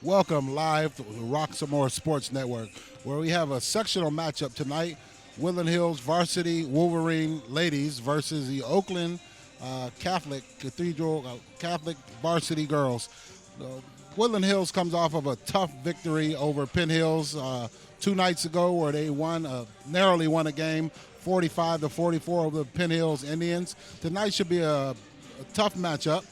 Welcome live to the Roxamore Sports Network, where we have a sectional matchup tonight. Woodland Hills Varsity Wolverine ladies versus the Oakland Catholic Cathedral Catholic Varsity girls. Woodland Hills comes off of a tough victory over Penn Hills 2 nights ago, where they narrowly won a game, 45-44 over the Penn Hills Indians. Tonight should be a tough matchup.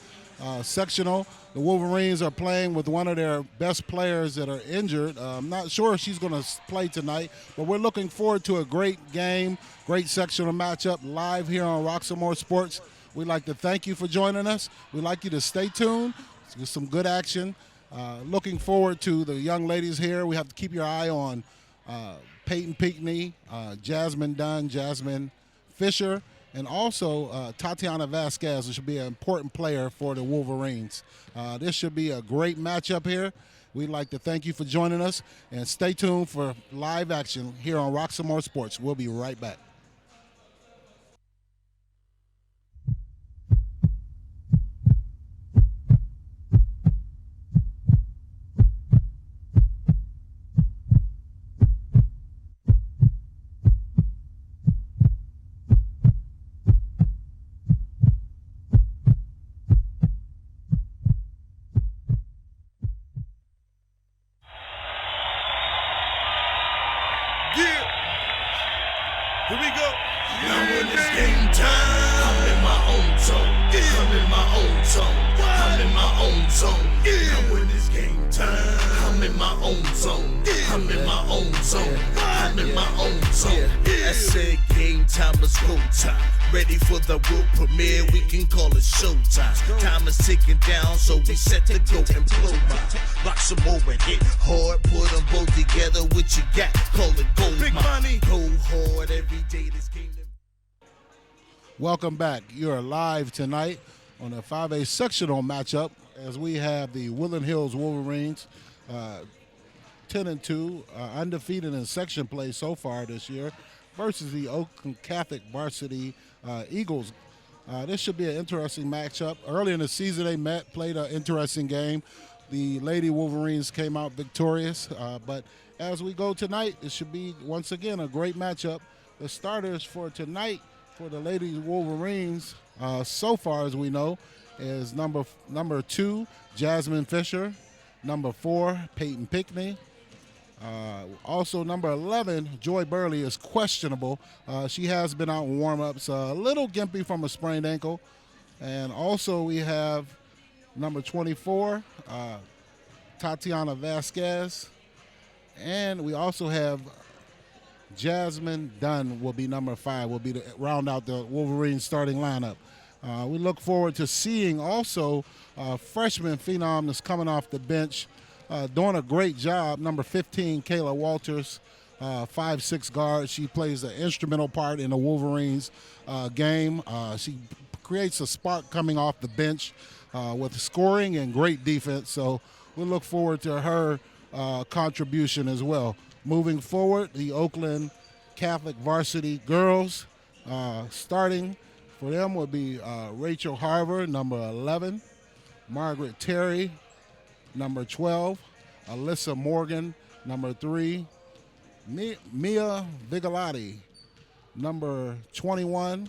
Sectional. The Wolverines are playing with one of their best players that are injured. I'm not sure if she's going to play tonight, but we're looking forward to a great game, great sectional matchup live here on Roxamore Sports. We'd like to thank you for joining us. We'd like you to stay tuned. It's some good action. Looking forward to the young ladies here. We have to keep your eye on Peyton Pinckney, Jasmine Dunn, Jasmine Fisher, and also Tatiana Vasquez, which should be an important player for the Wolverines. This should be a great matchup here. We'd like to thank you for joining us, and stay tuned for live action here on Roxamore Sports. We'll be right back. Here we go. Now when it's game time, I'm in my own zone. I'm in my own zone. I'm in my own zone. Now when it's game time, I'm in my own zone. I'm in my own zone. I'm in my own zone. I said game time, let's go time. Ready for the world premiere, we can call it showtime. Time is ticking down, so we set to go and blow mine. Rock some more and hit hard, put them both together. What you got? Call it gold Big mine. money. Go hard every day. This game. Welcome back. You're live tonight on a 5A sectional matchup as we have the Woodland Hills Wolverines 10-2, undefeated in section play so far this year, versus the Oakland Catholic Varsity Eagles. This should be an interesting matchup. Early in the season they played an interesting game. The Lady Wolverines came out victorious, but as we go tonight, it should be once again a great matchup. The starters for tonight for the Lady Wolverines, so far as we know, is number 2, Jasmine Fisher, number 4, Peyton Pinckney. Also, number 11, Joy Burley, is questionable. She has been out in warm-ups, a little gimpy from a sprained ankle. And also we have number 24, Tatiana Vasquez. And we also have Jasmine Dunn will be number 5, will be to round out the Wolverines starting lineup. We look forward to seeing also freshman phenom that's coming off the bench, doing a great job. Number 15, Kayla Walters, 5'6" guard. She plays an instrumental part in the Wolverines game. She creates a spark coming off the bench with scoring and great defense. So we look forward to her contribution as well. Moving forward, the Oakland Catholic varsity girls starting for them would be Rachel Harver, number 11, Margaret Terry, number 12, Alyssa Morgan, number 3, Mia Vigalotti, number 21,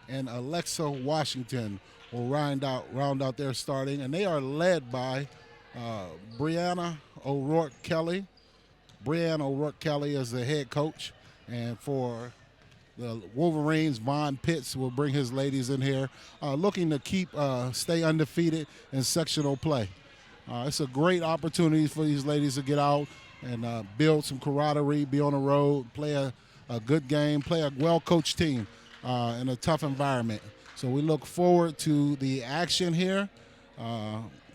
and Alexa Washington will round out their starting. And they are led by Brianna O'Rourke Kelly. Brianna O'Rourke Kelly is the head coach. And for the Wolverines, Von Pitts will bring his ladies in here, looking to stay undefeated in sectional play. It's a great opportunity for these ladies to get out and build some camaraderie, be on the road, play a good game, play a well-coached team in a tough environment. So we look forward to the action here.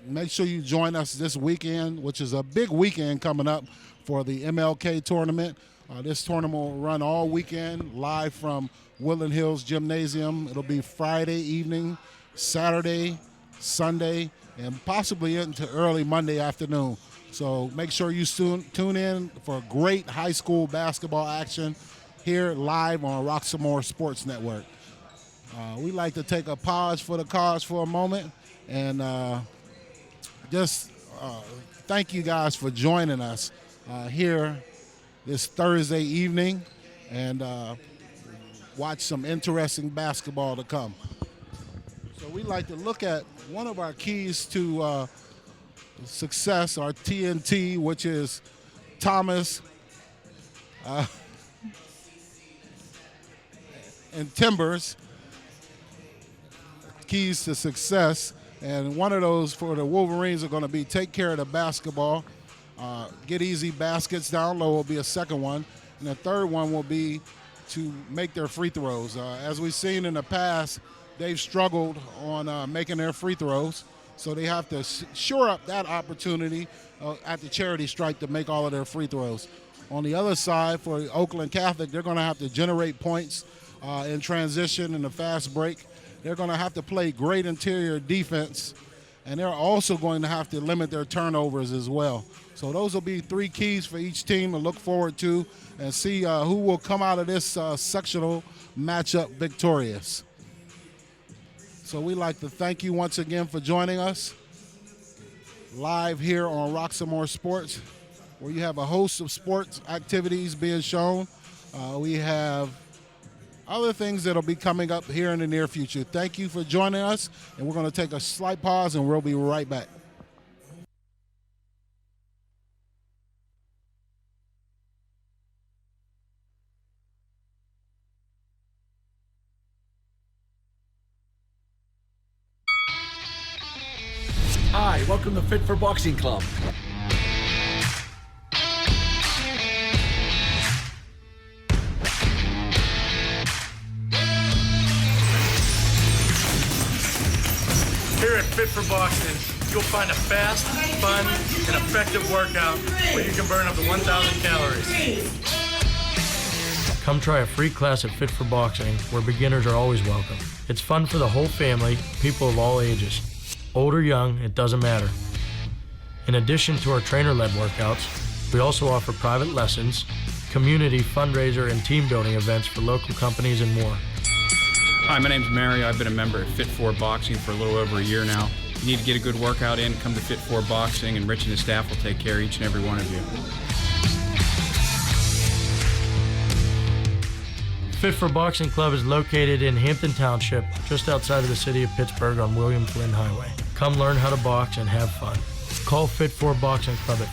Make sure you join us this weekend, which is a big weekend coming up for the MLK tournament. This tournament will run all weekend live from Woodland Hills Gymnasium. It'll be Friday evening, Saturday, Sunday, and possibly into early Monday afternoon. So make sure you tune in for great high school basketball action here live on Roxamore Sports Network. We'd like to take a pause for the cause for a moment and just thank you guys for joining us here this Thursday evening and watch some interesting basketball to come. So we'd like to look at one of our keys to success, our TNT, which is Thomas and Timbers, keys to success. And one of those for the Wolverines are going to be take care of the basketball, get easy baskets. Down low will be a second one. And the third one will be to make their free throws. As we've seen in the past, they've struggled on making their free throws. So they have to shore up that opportunity at the charity stripe to make all of their free throws. On the other side, for Oakland Catholic, they're going to have to generate points in transition and the fast break. They're going to have to play great interior defense, and they're also going to have to limit their turnovers as well. So those will be three keys for each team to look forward to and see who will come out of this sectional matchup victorious. So we'd like to thank you once again for joining us live here on Roxamore Sports, where you have a host of sports activities being shown. We have other things that will be coming up here in the near future. Thank you for joining us, and we're going to take a slight pause, and we'll be right back. Hi, welcome to Fit for Boxing Club. Here at Fit for Boxing, you'll find a fast, fun, and effective workout where you can burn up to 1,000 calories. Come try a free class at Fit for Boxing, where beginners are always welcome. It's fun for the whole family, people of all ages. Old or young, it doesn't matter. In addition to our trainer-led workouts, we also offer private lessons, community fundraiser and team building events for local companies and more. Hi, my name's Mario. I've been a member of Fit 4 Boxing for a little over a year now. If you need to get a good workout in, come to Fit 4 Boxing, and Rich and his staff will take care of each and every one of you. Fit for Boxing Club is located in Hampton Township, just outside of the city of Pittsburgh on William Flynn Highway. Come learn how to box and have fun. Call Fit 4 Boxing Club at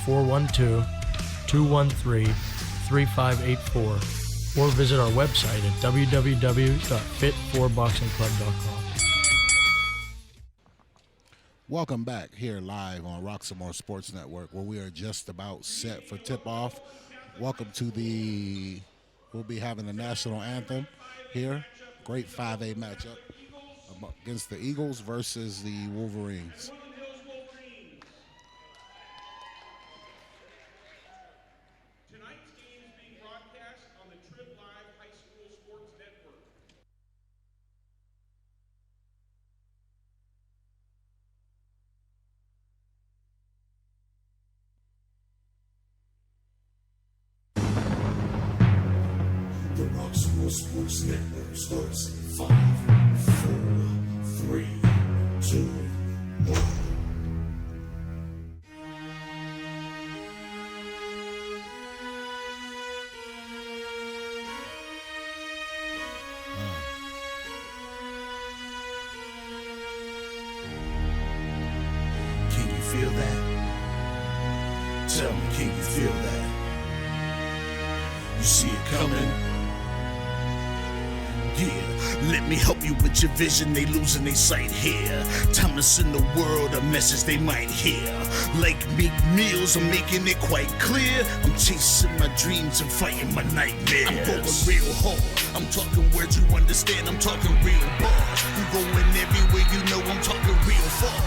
412-213-3584 or visit our website at www.fit4boxingclub.com. Welcome back here live on Roxamore Sports Network, where we are just about set for tip-off. Welcome to we'll be having the national anthem here. Great 5A matchup against the Eagles versus the Wolverines. Tonight's game is being broadcast on the Trib Live High School Sports Network. Roxamore Sports Network starts in 5, 4, 3, 2, 1. Can you feel that? Tell me, can you feel that? You see it coming? Yeah, let me help you with your vision, they losing their sight here. Time to send the world a message they might hear. Like Meek Mills, I'm making it quite clear. I'm chasing my dreams and fighting my nightmares. I'm going real hard, I'm talking words you understand, I'm talking real bars. I'm going everywhere you know, I'm talking real far.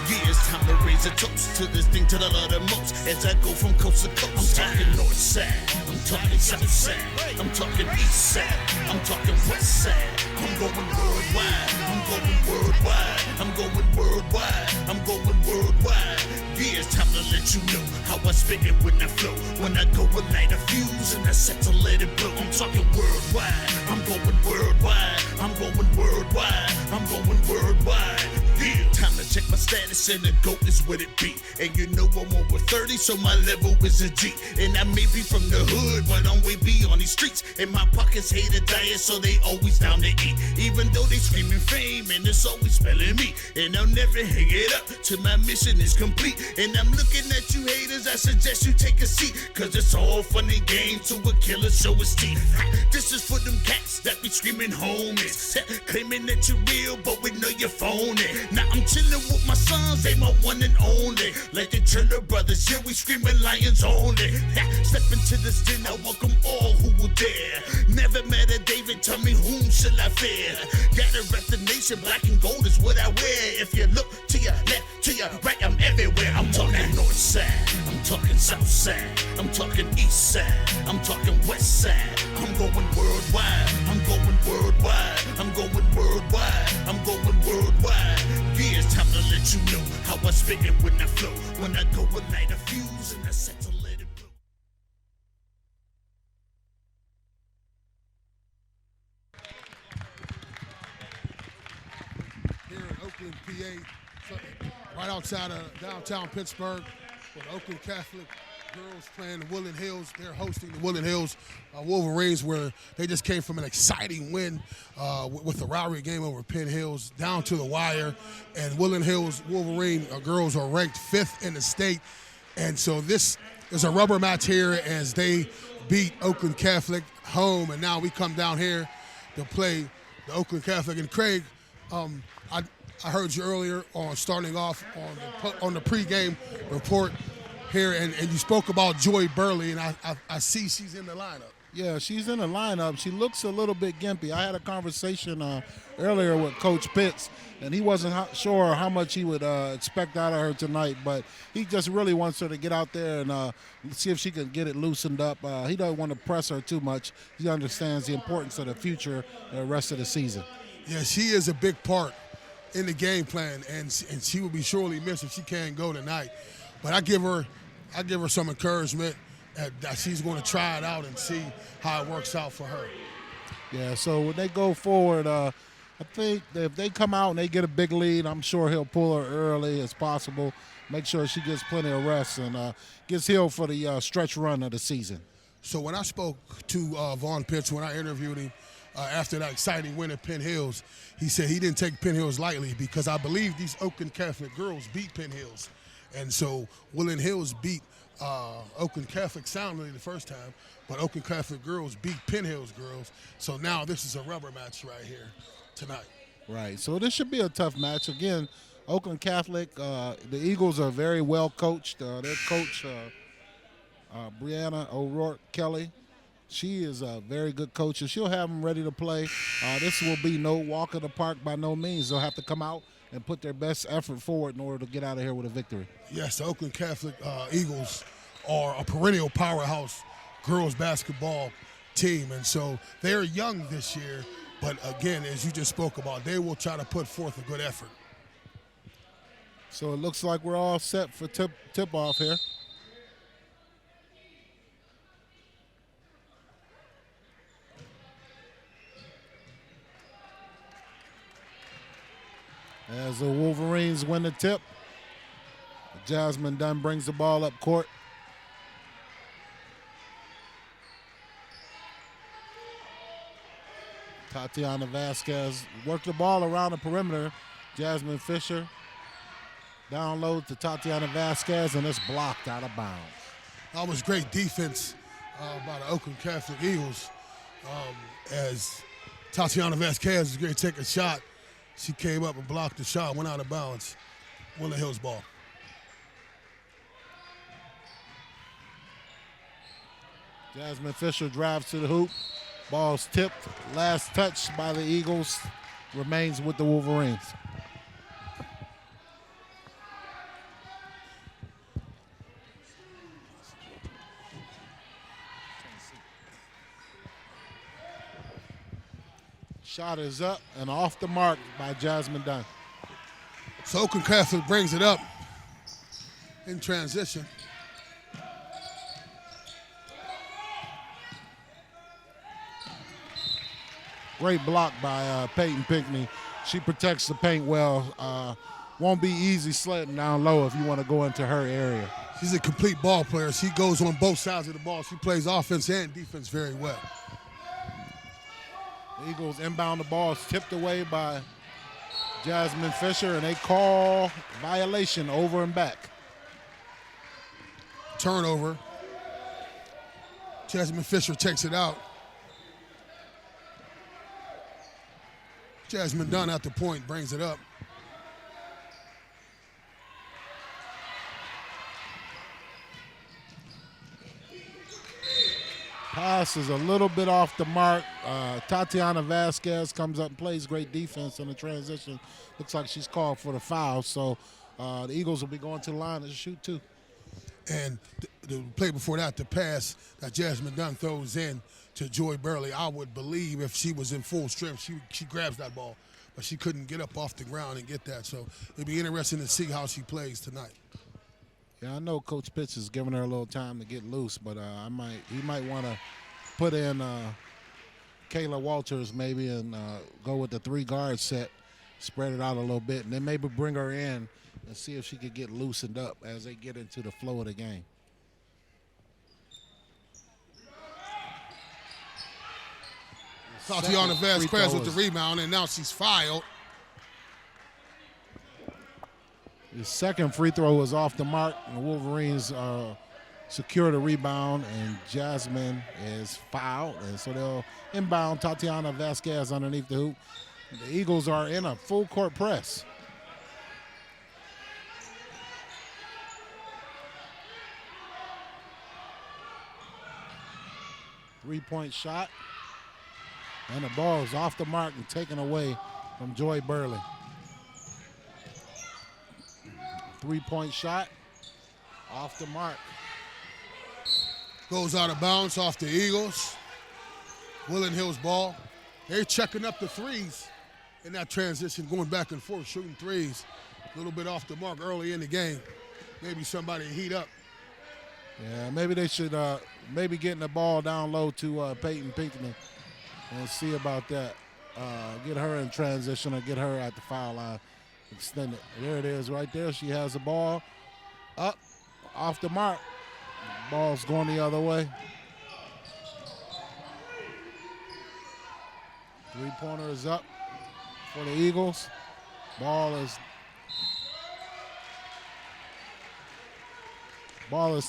Yeah, it's time to raise a toast to this thing till I love the most. As I go from coast to coast, I'm talking north side, I'm talking south side, I'm talking east side, I'm talking west side. I'm going worldwide, I'm going worldwide, I'm going worldwide, I'm going worldwide. Yeah, it's time to let you know how I spit it when I flow. When I go and light a fuse and I set to let it blow. I'm talking worldwide, I'm going worldwide, I'm going worldwide, I'm going worldwide. Yeah, time to check my status and the GOAT is what it be. And you know I'm over 30, so my level is a G. And I may be from the hood, but I'm way beyond these streets. And my pockets hate a diet, so they always down to eat. Even though they screaming fame, and it's always spelling me. And I'll never hang it up till my mission is complete. And I'm looking at you haters, I suggest you take a seat. Cause it's all fun and games to a killer show his teeth. This is for them cats that be screaming homies. Claiming that you're real, but we know you're phony. Now I'm chillin' with my sons, they my one and only. Like the Turner brothers, yeah, we screamin' lions only. Step into this den, I welcome all who will dare. Never met a David, tell me whom shall I fear? Gotta rep the nation, black and gold is what I wear. If you look to your left, to your right, I'm everywhere. I'm talking north side, I'm talking south side, I'm talking east side, I'm talking west side. I'm going worldwide, I'm going worldwide, I'm going worldwide, I'm going worldwide. Yeah, it's time to let you know how I spit it when I flow. When I go and light a fuse and I set to let it blow. Here in Oakland, PA, right outside of downtown Pittsburgh, with Oakland Catholic girls playing the Woodland Hills. They're hosting the Woodland Hills Wolverines, where they just came from an exciting win with the rivalry game over Penn Hills down to the wire. And Woodland Hills Wolverine girls are ranked 5th in the state. And so this is a rubber match here as they beat Oakland Catholic home. And now we come down here to play the Oakland Catholic. And Craig, I heard you earlier on starting off on the pregame report here, and you spoke about Joy Burley, and I see she's in the lineup. Yeah, she's in the lineup. She looks a little bit gimpy. I had a conversation earlier with Coach Pitts, and he wasn't sure how much he would expect out of her tonight, but he just really wants her to get out there and see if she can get it loosened up. He doesn't want to press her too much. He understands the importance of the future and the rest of the season. Yeah, she is a big part in the game plan, and she will be sorely missed if she can't go tonight. But I give her some encouragement that she's going to try it out and see how it works out for her. Yeah, so when they go forward, I think that if they come out and they get a big lead, I'm sure he'll pull her early as possible, make sure she gets plenty of rest, and gets healed for the stretch run of the season. So when I spoke to Vaughn Pitts, when I interviewed him after that exciting win at Penn Hills, he said he didn't take Penn Hills lightly because I believe these Oakland Catholic girls beat Penn Hills. And so Woodland Hills beat Oakland Catholic soundly the first time, but Oakland Catholic girls beat Penn Hills girls. So now this is a rubber match right here tonight. Right, so this should be a tough match. Again, Oakland Catholic, the Eagles are very well coached. Their coach, Brianna O'Rourke Kelly, she is a very good coach, and she'll have them ready to play. This will be no walk in the park by no means. They'll have to come out and put their best effort forward in order to get out of here with a victory. Yes, the Oakland Catholic Eagles are a perennial powerhouse girls basketball team, and so they're young this year, but again, as you just spoke about, they will try to put forth a good effort. So it looks like we're all set for tip-off here. As the Wolverines win the tip, Jasmine Dunn brings the ball up court. Tatiana Vasquez worked the ball around the perimeter. Jasmine Fisher down low to Tatiana Vasquez, and it's blocked out of bounds. That was great defense by the Oakland Catholic Eagles. As Tatiana Vasquez was going to take a shot, she came up and blocked the shot, went out of bounds. Woodland Hills ball. Jasmine Fisher drives to the hoop. Ball's tipped. Last touch by the Eagles remains with the Wolverines. Shot is up and off the mark by Jasmine Dunn. So Oakland Catholic brings it up in transition. Great block by Peyton Pinckney. She protects the paint well. Won't be easy sledding down low if you want to go into her area. She's a complete ball player. She goes on both sides of the ball. She plays offense and defense very well. The Eagles inbound the ball. It's tipped away by Jasmine Fisher, and they call violation over and back. Turnover. Jasmine Fisher takes it out. Jasmine Dunn at the point brings it up. Pass is a little bit off the mark. Tatiana Vasquez comes up and plays great defense in the transition. Looks like she's called for the foul, so the Eagles will be going to the line to shoot two. And the play before that, the pass that Jasmine Dunn throws in to Joy Burley, I would believe if she was in full strength, she grabs that ball, but she couldn't get up off the ground and get that. So it'd be interesting to see how she plays tonight. Yeah, I know Coach Pitts is giving her a little time to get loose, but he might want to put in Kayla Walters maybe and go with the 3-guard set, spread it out a little bit, and then maybe bring her in and see if she could get loosened up as they get into the flow of the game. Tatiana Vasquez with the rebound, and now she's fouled. The second free throw was off the mark, and the Wolverines secure the rebound, and Jasmine is fouled, and so they'll inbound Tatiana Vasquez underneath the hoop. The Eagles are in a full court press. Three-point shot, and the ball is off the mark and taken away from Joy Burley. Three-point shot, off the mark. Goes out of bounds off the Eagles. Woodland Hills ball. They're checking up the threes in that transition, going back and forth, shooting threes. A little bit off the mark early in the game. Maybe somebody heat up. Yeah, maybe they should maybe getting the ball down low to Peyton Pinckney and see about that. Get her in transition or get her at the foul line. Extend it. There it is right there. She has the ball up, off the mark. Ball's going the other way. Three-pointer is up for the Eagles. Ball is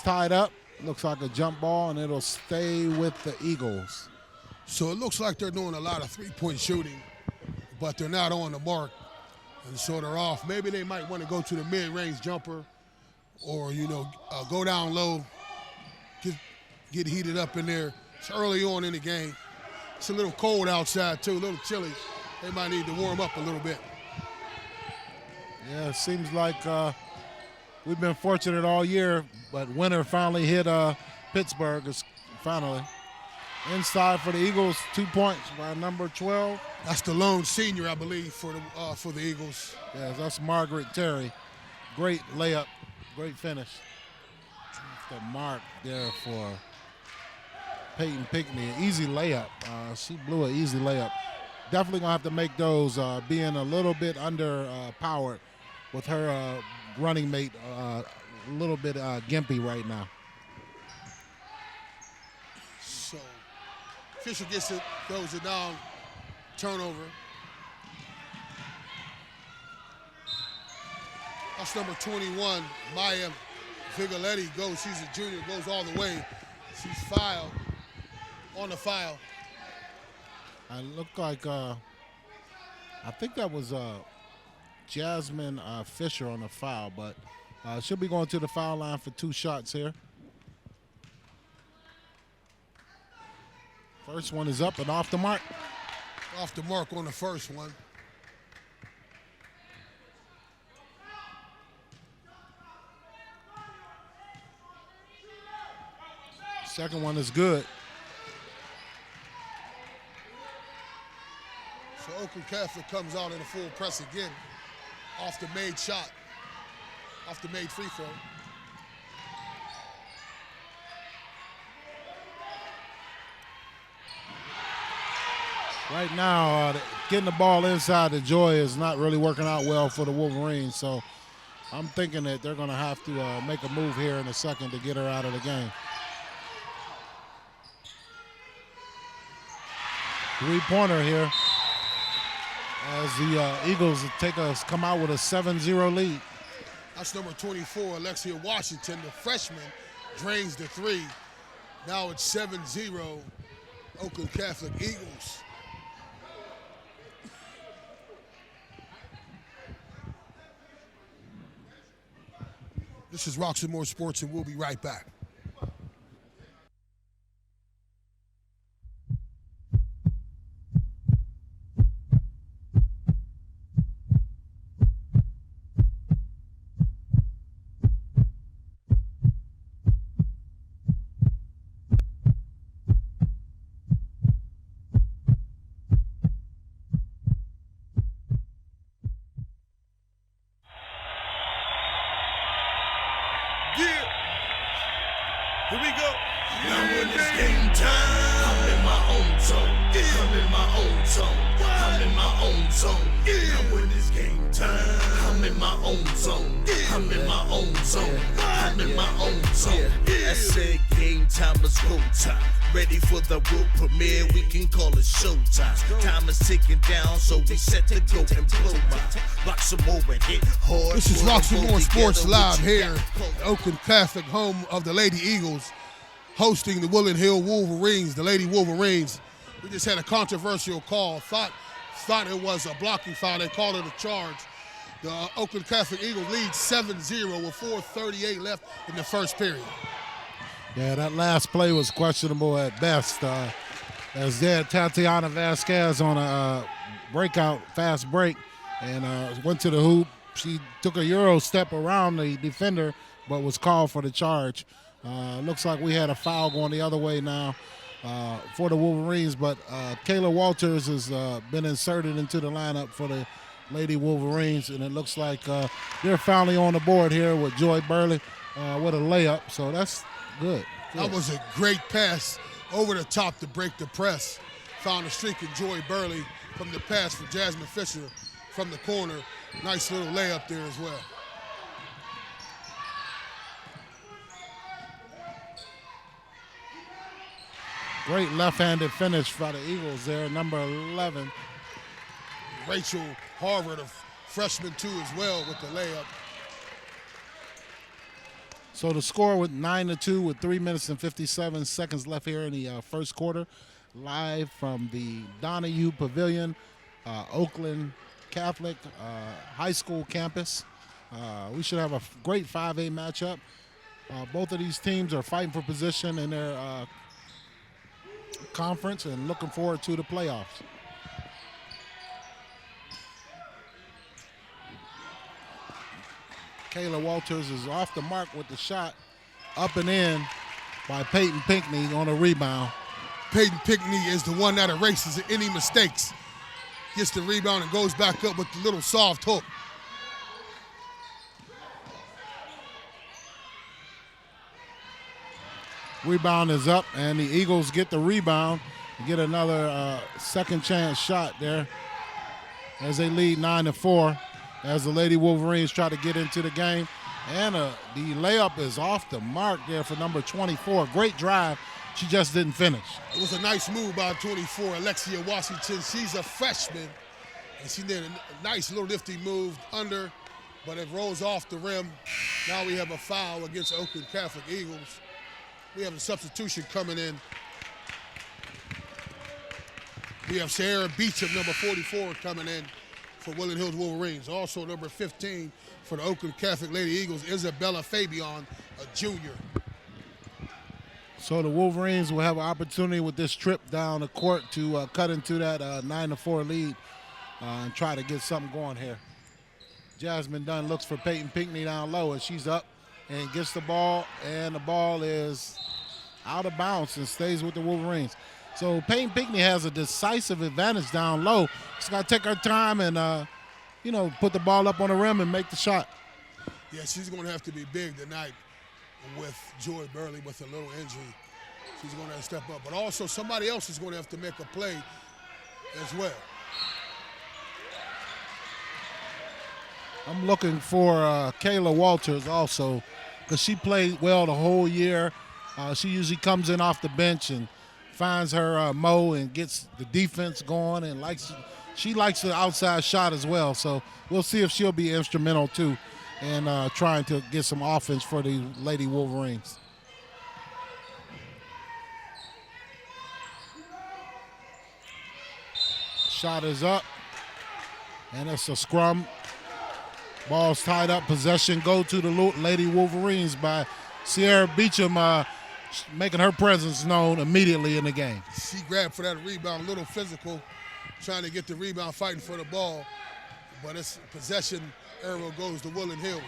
tied up. Looks like a jump ball, and it'll stay with the Eagles. So it looks like they're doing a lot of three-point shooting, but they're not on the mark. And so they're off. Maybe they might want to go to the mid-range jumper or, go down low, get heated up in there. It's early on in the game. It's a little cold outside, too, a little chilly. They might need to warm up a little bit. Yeah, it seems like we've been fortunate all year, but winter finally hit Pittsburgh. Finally. Inside for the Eagles, 2 points by number 12. That's the lone senior, I believe, for the Eagles. Yeah, that's Margaret Terry. Great layup, great finish. The mark there for Peyton Pinckney. An easy layup. She blew an easy layup. definitely going to have to make those, being a little bit underpowered with her running mate a little bit gimpy right now. So Fisher gets it, throws it down, turnover. That's number 21, Maya Vigoletti goes. She's a junior, goes all the way. She's fouled, on the foul. I look like, I think that was Jasmine Fisher on the foul, but she'll be going to the foul line for 2 shots here. First one is up and off the mark. Off the mark on the first one. Second one is good. So Oakland Catholic comes out in a full press again. Off the made shot. Off the made free throw. Right now, getting the ball inside the Joy is not really working out well for the Wolverines, so I'm thinking that they're going to have to make a move here in a second to get her out of the game. 3-pointer here as the Eagles come out with a 7-0 lead. That's number 24, Alexia Washington, the freshman, drains the 3. Now it's 7-0, Oakland Catholic Eagles. This is Roxamore Sports, and we'll be right back. Here we go. Now when it's game time, I'm in my own zone. I'm in my own zone. I'm in my own zone. Now when it's game time, I'm in my own zone. I'm in my own zone. I'm in my own zone. I said game time is go time. Ready for the world premiere, we can call it showtime. Time is ticking down, so we set to go and blow my Roxamore and hit hard. This is Roxamore Sports Live here at Oakland Catholic, home of the Lady Eagles, hosting the Woodland Hills Wolverines, the Lady Wolverines. We just had a controversial call. Thought it was a blocking foul. They called it a charge. The Oakland Catholic Eagles lead 7-0 with 4:38 left in the first period. Yeah, that last play was questionable at best. As they had Tatiana Vasquez on a fast break, and went to the hoop. She took a Euro step around the defender, but was called for the charge. Looks like we had a foul going the other way now for the Wolverines, but Kayla Walters has been inserted into the lineup for the Lady Wolverines, and it looks like they're finally on the board here with Joy Burley with a layup, so that's good. That was a great pass over the top to break the press. Found a streak in Joy Burley from the pass for Jasmine Fisher from the corner. Nice little layup there as well. Great left-handed finish by the Eagles there, number 11. Rachel Harvard, a freshman too as well with the layup. So the score with 9-2 with 3 minutes and 57 seconds left here in the first quarter. Live from the Donahue Pavilion, Oakland Catholic High School campus. We should have a great 5A matchup. Both of these teams are fighting for position in their conference and looking forward to the playoffs. Kayla Walters is off the mark with the shot, up and in by Peyton Pinckney on a rebound. Peyton Pinckney is the one that erases any mistakes. Gets the rebound and goes back up with the little soft hook. Rebound is up, and the Eagles get the rebound. get another second chance shot there as they lead 9-4 as the Lady Wolverines try to get into the game. And the layup is off the mark there for number 24. Great drive. She just didn't finish. It was a nice move by 24, Alexia Washington. She's a freshman, and she did a nice little nifty move under, but it rolls off the rim. Now we have a foul against Oakland Catholic Eagles. We have a substitution coming in. We have Sierra Beecham, number 44, coming in for Woodland Hills Wolverines. Also number 15 for the Oakland Catholic Lady Eagles, Isabella Fabian, a junior. So the Wolverines will have an opportunity with this trip down the court to cut into that 9-4 lead and try to get something going here. Jasmine Dunn looks for Peyton Pinckney down low, and she's up and gets the ball, and the ball is out of bounds and stays with the Wolverines. So Peyton Pinckney has a decisive advantage down low. She's got to take her time and, put the ball up on the rim and make the shot. Yeah, she's going to have to be big tonight with Joy Burley with a little injury. She's going to have to step up. But also somebody else is going to have to make a play as well. I'm looking for Kayla Walters also because she played well the whole year. She usually comes in off the bench and finds her mo and gets the defense going and she likes the outside shot as well. So we'll see if she'll be instrumental too in trying to get some offense for the Lady Wolverines. Shot is up, and it's a scrum. Ball's tied up, possession go to the Lady Wolverines by Sierra Beecham, making her presence known immediately in the game. She grabbed for that rebound, a little physical, trying to get the rebound, fighting for the ball, but it's possession. Arrow goes to Woodland Hills.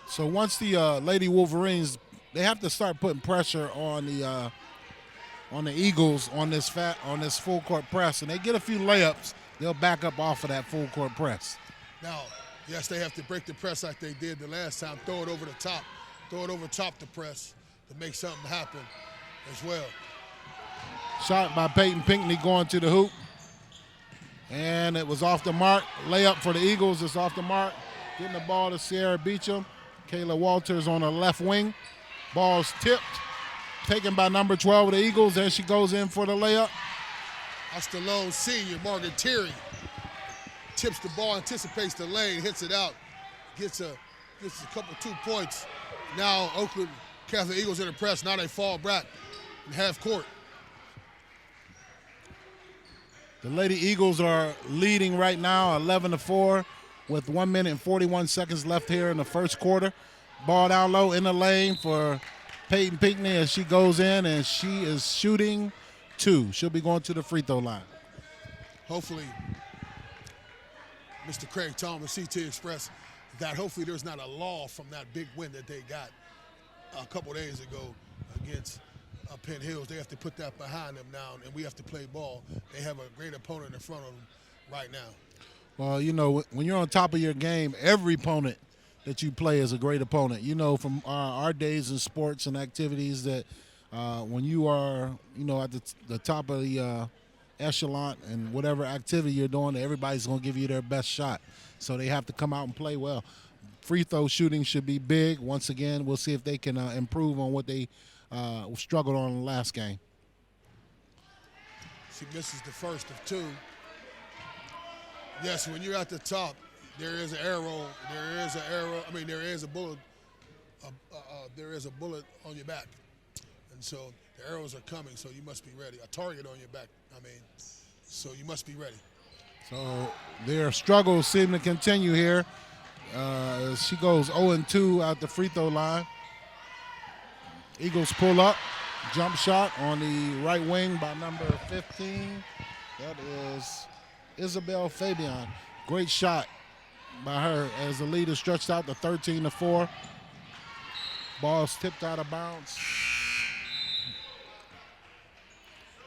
So once the Lady Wolverines, they have to start putting pressure on the Eagles on this full court press, and they get a few layups, they'll back up off of that full court press. Now, yes, they have to break the press like they did the last time. Throw it over the top. Throw it over top the press to make something happen as well. Shot by Peyton Pinckney going to the hoop. And it was off the mark. Layup for the Eagles. It's off the mark. Getting the ball to Sierra Beecham. Kayla Walters on the left wing. Ball's tipped. Taken by number 12 of the Eagles. There she goes in for the layup. That's the lone senior, Margaret Terry. Tips the ball, anticipates the lane, hits it out. Gets a couple 2 points. Now Oakland Catholic Eagles in the press. Now they fall back in half court. The Lady Eagles are leading right now 11-4 with 1 minute and 41 seconds left here in the first quarter. Ball down low in the lane for Peyton Pinckney as she goes in, and she is shooting 2. She'll be going to the free throw line. Hopefully, Mr. Craig Thomas, CT Express, that hopefully there's not a law from that big win that they got a couple days ago against Penn Hills. They have to put that behind them now, and we have to play ball. They have a great opponent in front of them right now. Well, when you're on top of your game, every opponent that you play is a great opponent. You know from our days in sports and activities that when you are, at the top of the echelon and whatever activity you're doing, everybody's going to give you their best shot. So they have to come out and play well. Free throw shooting should be big. Once again, we'll see if they can improve on what they struggled on in the last game. She misses the first of 2. Yes, when you're at the top, there is an arrow. There is a bullet. There is a bullet on your back, and so the arrows are coming. So you must be ready. A target on your back. So you must be ready. So their struggles seem to continue here. As she goes 0-2 out the free throw line. Eagles pull up. Jump shot on the right wing by number 15. That is Isabel Fabian. Great shot by her as the lead is stretched out to 13-4. Ball's tipped out of bounds.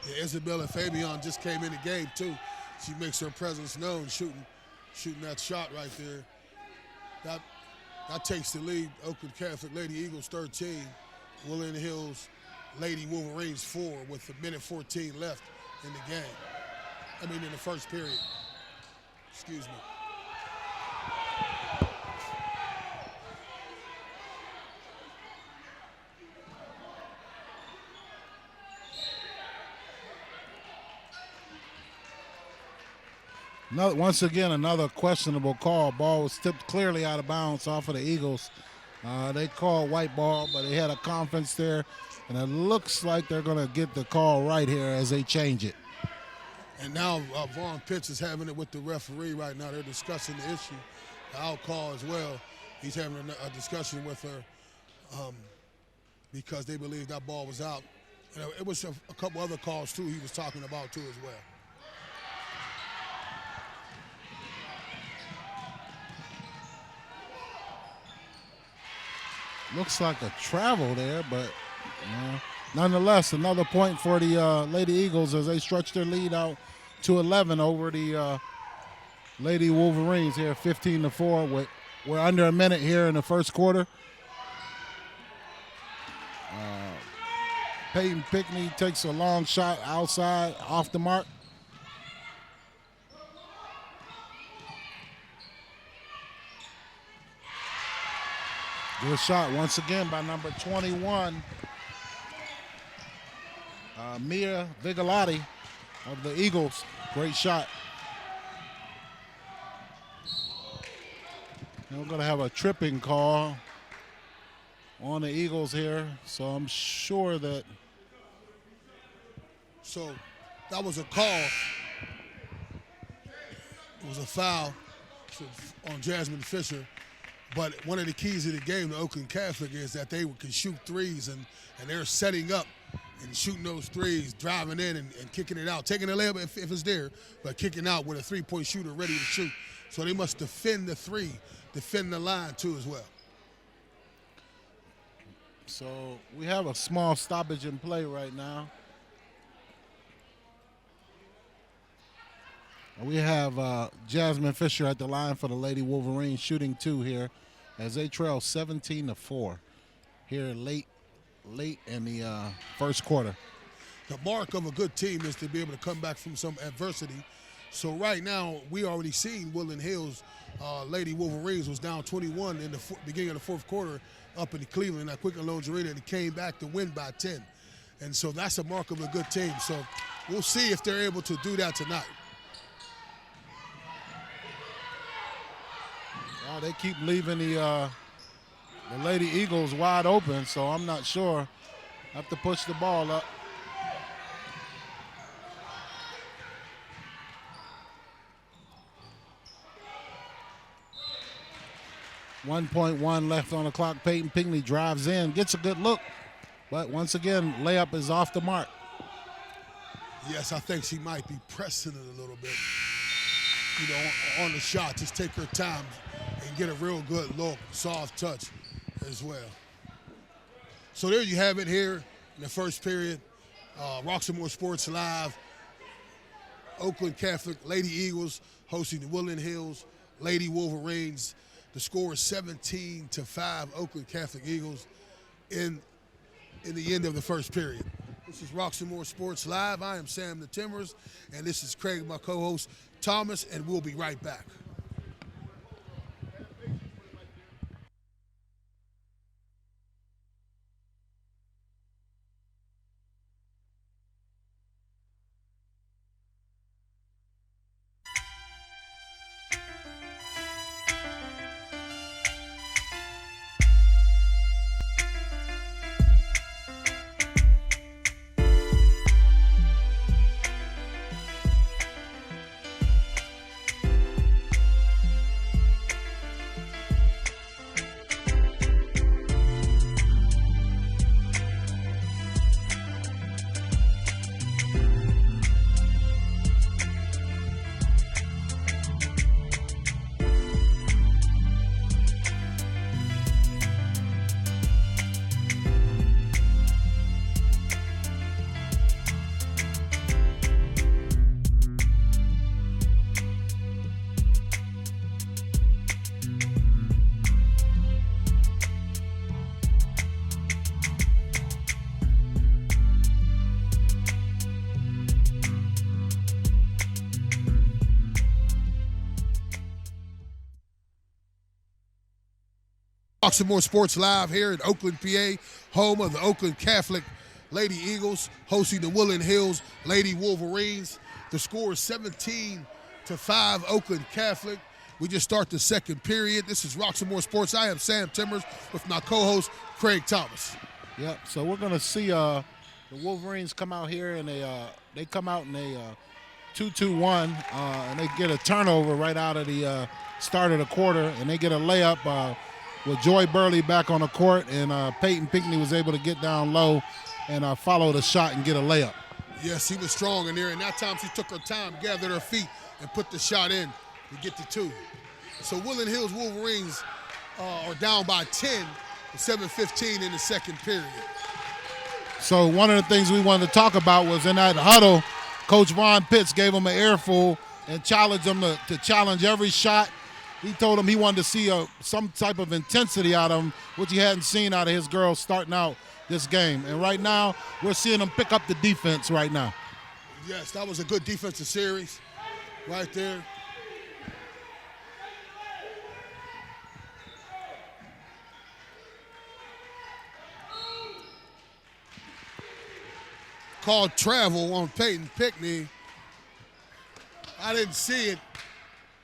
Yeah, Isabella Fabian just came in the game too. She makes her presence known, shooting that shot right there. That takes the lead. Oakland Catholic Lady Eagles 13, Woodland Hills Lady Wolverines 4 with a minute 14 left in the game. I mean, in the first period. Excuse me. Once again, another questionable call. Ball was tipped clearly out of bounds off of the Eagles. They called white ball, but they had a conference there, and it looks like they're going to get the call right here as they change it. And now Vaughn Pitts is having it with the referee right now. They're discussing the issue, the out call as well. He's having a discussion with her because they believe that ball was out. And it was a couple other calls, too, he was talking about, too, as well. Looks like a travel there, but nonetheless, another point for the Lady Eagles as they stretch their lead out to 11 over the Lady Wolverines here, 15-4. We're under a minute here in the first quarter. Peyton Pickney takes a long shot outside, off the mark. Good shot once again by number 21, Mia Vigalotti of the Eagles. Great shot. And we're going to have a tripping call on the Eagles here, so I'm sure that. So that was a call. It was a foul on Jasmine Fisher. But one of the keys of the game to Oakland Catholic is that they can shoot threes, and they're setting up and shooting those threes, driving in and kicking it out, taking a layup if it's there, but kicking out with a three-point shooter ready to shoot. So they must defend the three, defend the line too as well. So we have a small stoppage in play right now. We have Jasmine Fisher at the line for the Lady Wolverines shooting 2 here as they trail 17-4 here late in the first quarter. The mark of a good team is to be able to come back from some adversity. So right now, we already seen Woodland Hills Lady Wolverines was down 21 in the beginning of the fourth quarter up in Cleveland at Quicken Loans Arena, and came back to win by 10. And so that's a mark of a good team. So we'll see if they're able to do that tonight. They keep leaving the Lady Eagles wide open, so I'm not sure. Have to push the ball up. .1 left on the clock. Peyton Pinkney drives in, gets a good look, but once again, layup is off the mark. Yes, I think she might be pressing it a little bit. On the shot, just take her time and get a real good look, soft touch as well. So there you have it here in the first period. Roxamore Sports Live, Oakland Catholic Lady Eagles hosting the Woodland Hills Lady Wolverines. The score is 17-5, Oakland Catholic Eagles in the end of the first period. This is Roxamore Sports Live. I am Sam the Timbers, and this is Craig, my co-host, Thomas, and we'll be right back. Roxamore Sports Live here in Oakland, PA, home of the Oakland Catholic Lady Eagles, hosting the Woodland Hills Lady Wolverines. The score is 17-5, Oakland Catholic. We just start the second period. This is Roxamore Sports. I am Sam Timbers with my co-host, Craig Thomas. Yep, so we're going to see the Wolverines come out here, and they come out in a 2-2-1, and they get a turnover right out of the start of the quarter, and they get a layup with Joy Burley back on the court, and Peyton Pinckney was able to get down low and follow the shot and get a layup. Yes, he was strong in there, and that time she took her time, gathered her feet, and put the shot in to get the 2. So Woodland Hills Wolverines are down by 10 with 7:15 in the second period. So one of the things we wanted to talk about was in that huddle, Coach Vaughn Pitts gave them an earful and challenged them to challenge every shot. He told him he wanted to see some type of intensity out of him, which he hadn't seen out of his girls starting out this game. And right now, we're seeing them pick up the defense right now. Yes, that was a good defensive series right there. Called travel on Peyton Pinckney. I didn't see it.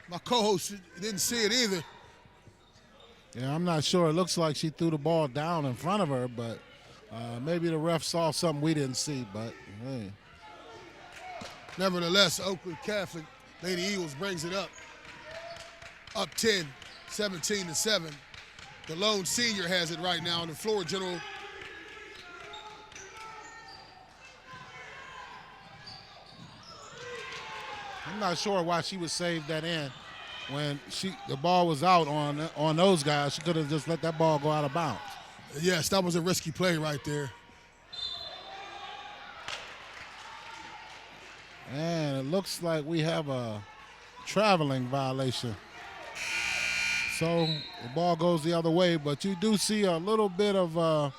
My co-host didn't see it either. Yeah, I'm not sure. It looks like she threw the ball down in front of her, but maybe the ref saw something we didn't see, but hey. Nevertheless, Oakland Catholic Lady Eagles brings it up 10, 17-7. The lone senior has it right now, and the floor general. I'm not sure why she would save that in when the ball was out on those guys. She could have just let that ball go out of bounds. Yes, that was a risky play right there. And it looks like we have a traveling violation. So the ball goes the other way, but you do see a little bit of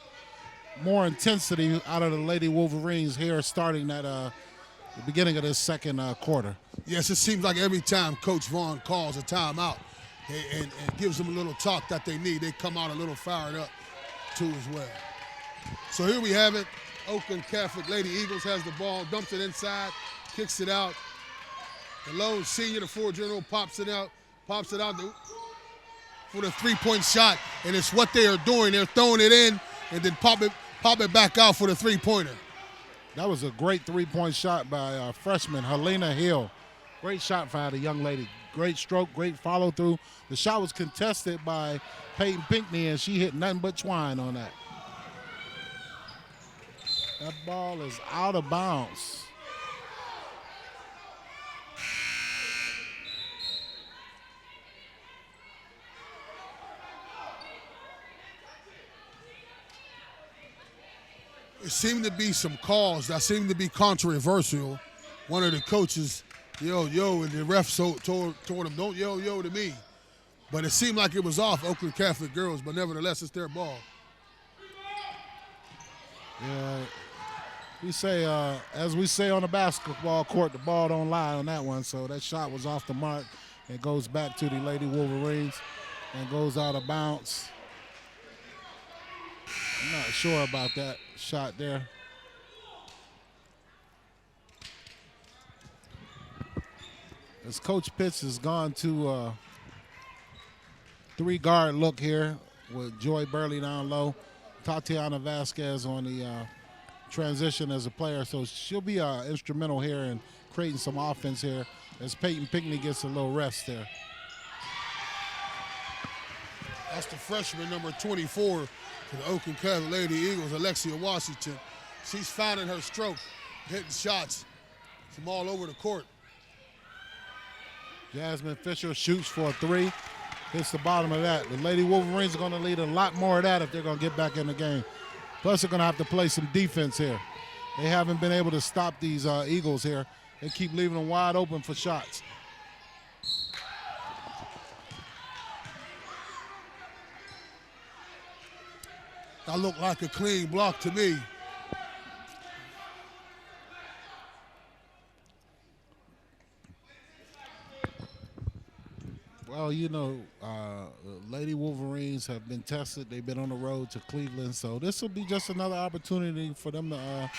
more intensity out of the Lady Wolverines here starting at the beginning of this second quarter. Yes, it seems like every time Coach Vaughn calls a timeout and gives them a little talk that they need, they come out a little fired up too as well. So here we have it. Oakland Catholic Lady Eagles has the ball, dumps it inside, kicks it out. The lone senior, the floor general, pops it out for the three-point shot, and it's what they are doing. They're throwing it in and then pop it back out for the three-pointer. That was a great three-point shot by freshman Helena Hill. Great shot by the young lady. Great stroke, great follow-through. The shot was contested by Peyton Pinckney, and she hit nothing but twine on that. That ball is out of bounds. There seemed to be some calls that seemed to be controversial. One of the coaches yelled, yo, and the ref told him, don't yell, yo to me. But it seemed like it was off Oakland Catholic girls, but nevertheless, it's their ball. Yeah, we say, as we say on the basketball court, the ball don't lie on that one. So that shot was off the mark. It goes back to the Lady Wolverines and goes out of bounds. I'm not sure about that shot there. As Coach Pitts has gone to three-guard look here with Joy Burley down low, Tatiana Vasquez on the transition as a player. So she'll be instrumental here in creating some offense here as Peyton Pinckney gets a little rest there. That's the freshman, number 24, for the Oakland Catholic Lady Eagles, Alexia Washington. She's finding her stroke, hitting shots from all over the court. Jasmine Fisher shoots for a three, hits the bottom of that. The Lady Wolverines are going to need a lot more of that if they're going to get back in the game. Plus, they're going to have to play some defense here. They haven't been able to stop these Eagles here. They keep leaving them wide open for shots. That looked like a clean block to me. Well, the Lady Wolverines have been tested. They've been on the road to Cleveland, so this will be just another opportunity for them to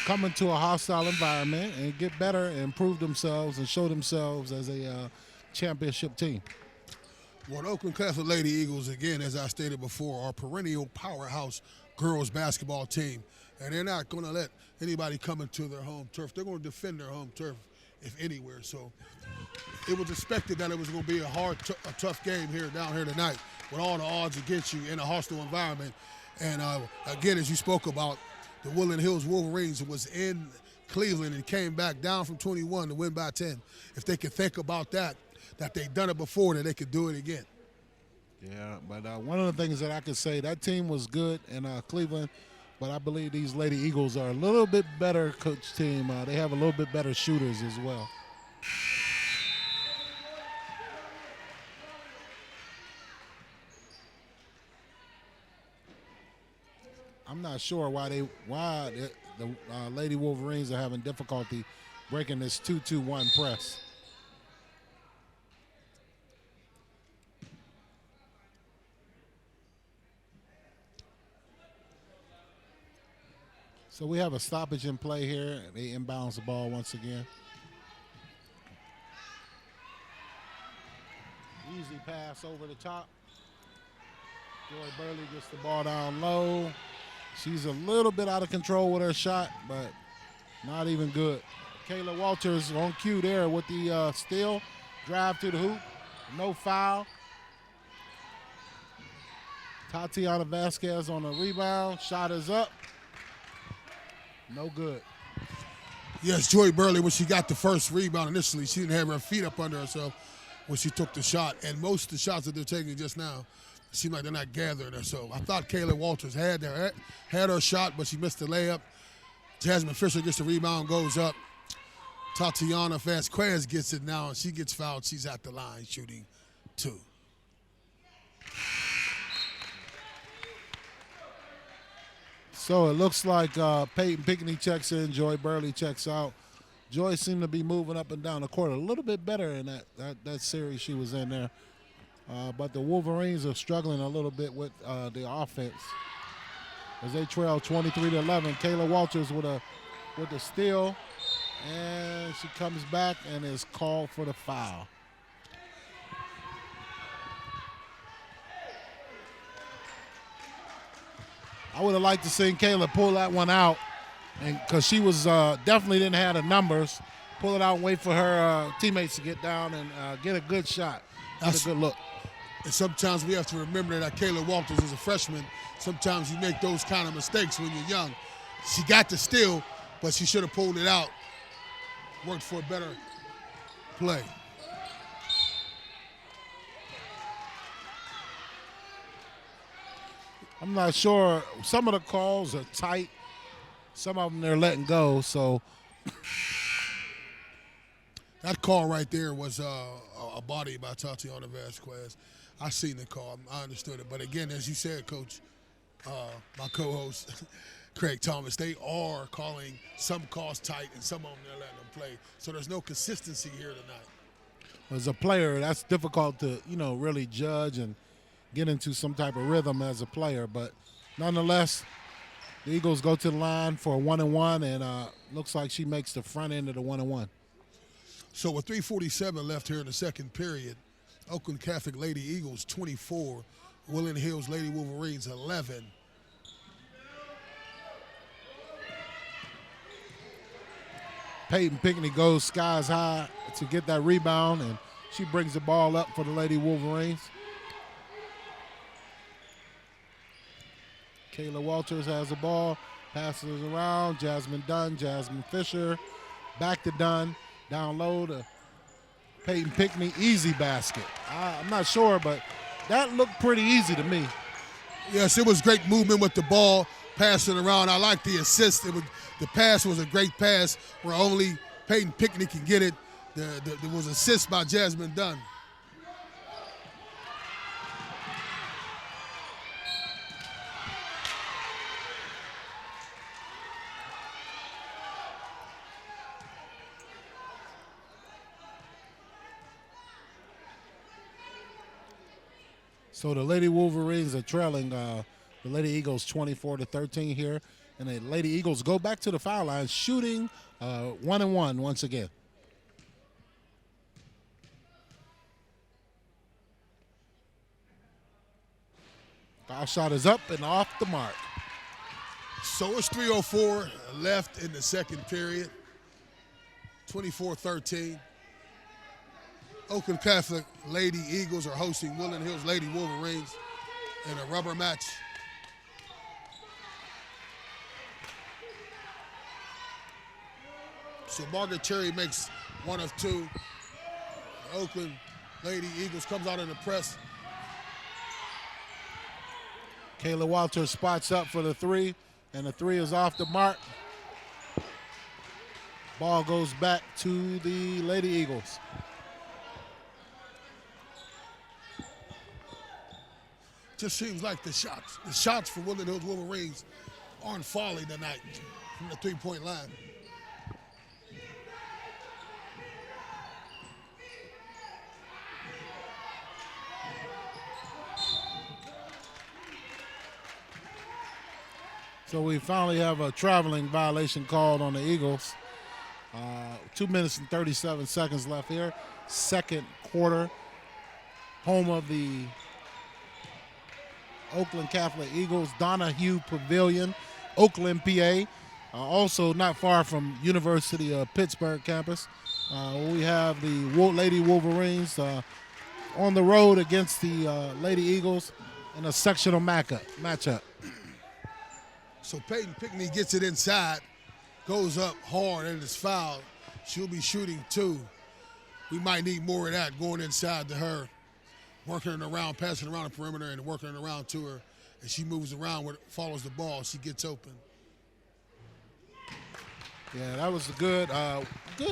come into a hostile environment and get better and improve themselves and show themselves as a championship team. Well, the Oakland Catholic Lady Eagles, again, as I stated before, are a perennial powerhouse girls basketball team, and they're not going to let anybody come into their home turf. They're going to defend their home turf, if anywhere. So it was expected that it was going to be a tough game down here tonight with all the odds against you in a hostile environment. And again, as you spoke about, the Woodland Hills Wolverines was in Cleveland and came back down from 21 to win by 10. If they could think about that they've done it before, that they could do it again. Yeah, but one of the things that I could say, that team was good in Cleveland, but I believe these Lady Eagles are a little bit better coach team. They have a little bit better shooters as well. I'm not sure why the Lady Wolverines are having difficulty breaking this 2-2-1 press. So we have a stoppage in play here. They inbounds the ball once again. Easy pass over the top. Joy Burley gets the ball down low. She's a little bit out of control with her shot, but not even good. Kayla Walters on cue there with the steal. Drive to the hoop. No foul. Tatiana Vasquez on the rebound. Shot is up. No good. Yes, Joy Burley, when she got the first rebound initially, she didn't have her feet up under herself when she took the shot. And most of the shots that they're taking just now seem like they're not gathering her. So I thought Kayla Walters had her shot, but she missed the layup. Jasmine Fisher gets the rebound, goes up. Tatiana Vasquez gets it now, and she gets fouled. She's at the line shooting 2. So it looks like Peyton Pickney checks in, Joy Burley checks out. Joy seemed to be moving up and down the court a little bit better in that series she was in there. But the Wolverines are struggling a little bit with the offense as they trail 23-11. Kayla Walters with a steal, and she comes back and is called for the foul. I would have liked to see Kayla pull that one out, and because she was definitely didn't have the numbers. Pull it out and wait for her teammates to get down and get a good shot. That's a good look. And sometimes we have to remember that Kayla Walters is a freshman. Sometimes you make those kind of mistakes when you're young. She got the steal, but she should have pulled it out. Worked for a better play. I'm not sure. Some of the calls are tight. Some of them they're letting go. So that call right there was a body by Tatiana Vasquez. I seen the call. I understood it. But again, as you said, Coach, my co-host, Craig Thomas, they are calling some calls tight and some of them they're letting them play. So there's no consistency here tonight. As a player, that's difficult to, really judge and get into some type of rhythm as a player. But nonetheless, the Eagles go to the line for a 1-and-1, and looks like she makes the front end of the 1-and-1. So with 3:47 left here in the second period, Oakland Catholic Lady Eagles 24, Woodland Hills Lady Wolverines 11. Peyton Pickney goes skies high to get that rebound, and she brings the ball up for the Lady Wolverines. Kayla Walters has the ball, passes around. Jasmine Dunn, Jasmine Fisher, back to Dunn, down low to Peyton Pickney, easy basket. I'm not sure, but that looked pretty easy to me. Yes, it was great movement with the ball, passing around. I like the assist. The pass was a great pass where only Peyton Pickney can get it. There was assist by Jasmine Dunn. So the Lady Wolverines are trailing the Lady Eagles 24-13 here. And the Lady Eagles go back to the foul line, shooting 1-1 once again. Foul shot is up and off the mark. So it's 3:04 left in the second period. 24-13. Oakland Catholic Lady Eagles are hosting Woodland Hills Lady Wolverines in a rubber match. So Margaret Cherry makes one of two. The Oakland Lady Eagles comes out in the press. Kayla Walters spots up for the three, and the three is off the mark. Ball goes back to the Lady Eagles. Just seems like the shots for Woodland Hills Wolverines aren't falling tonight from the three-point line. So we finally have a traveling violation called on the Eagles. 2 minutes and 37 seconds left here. Second quarter. Home of the Oakland Catholic Eagles, Donahue Pavilion, Oakland, PA. Also not far from University of Pittsburgh campus. We have the Lady Wolverines on the road against the Lady Eagles in a sectional matchup. So Peyton Pickney gets it inside, goes up hard and is fouled. She'll be shooting two. We might need more of that going inside to her, working it around, passing around the perimeter and working it around to her. As she moves around, follows the ball, she gets open. Yeah, that was a good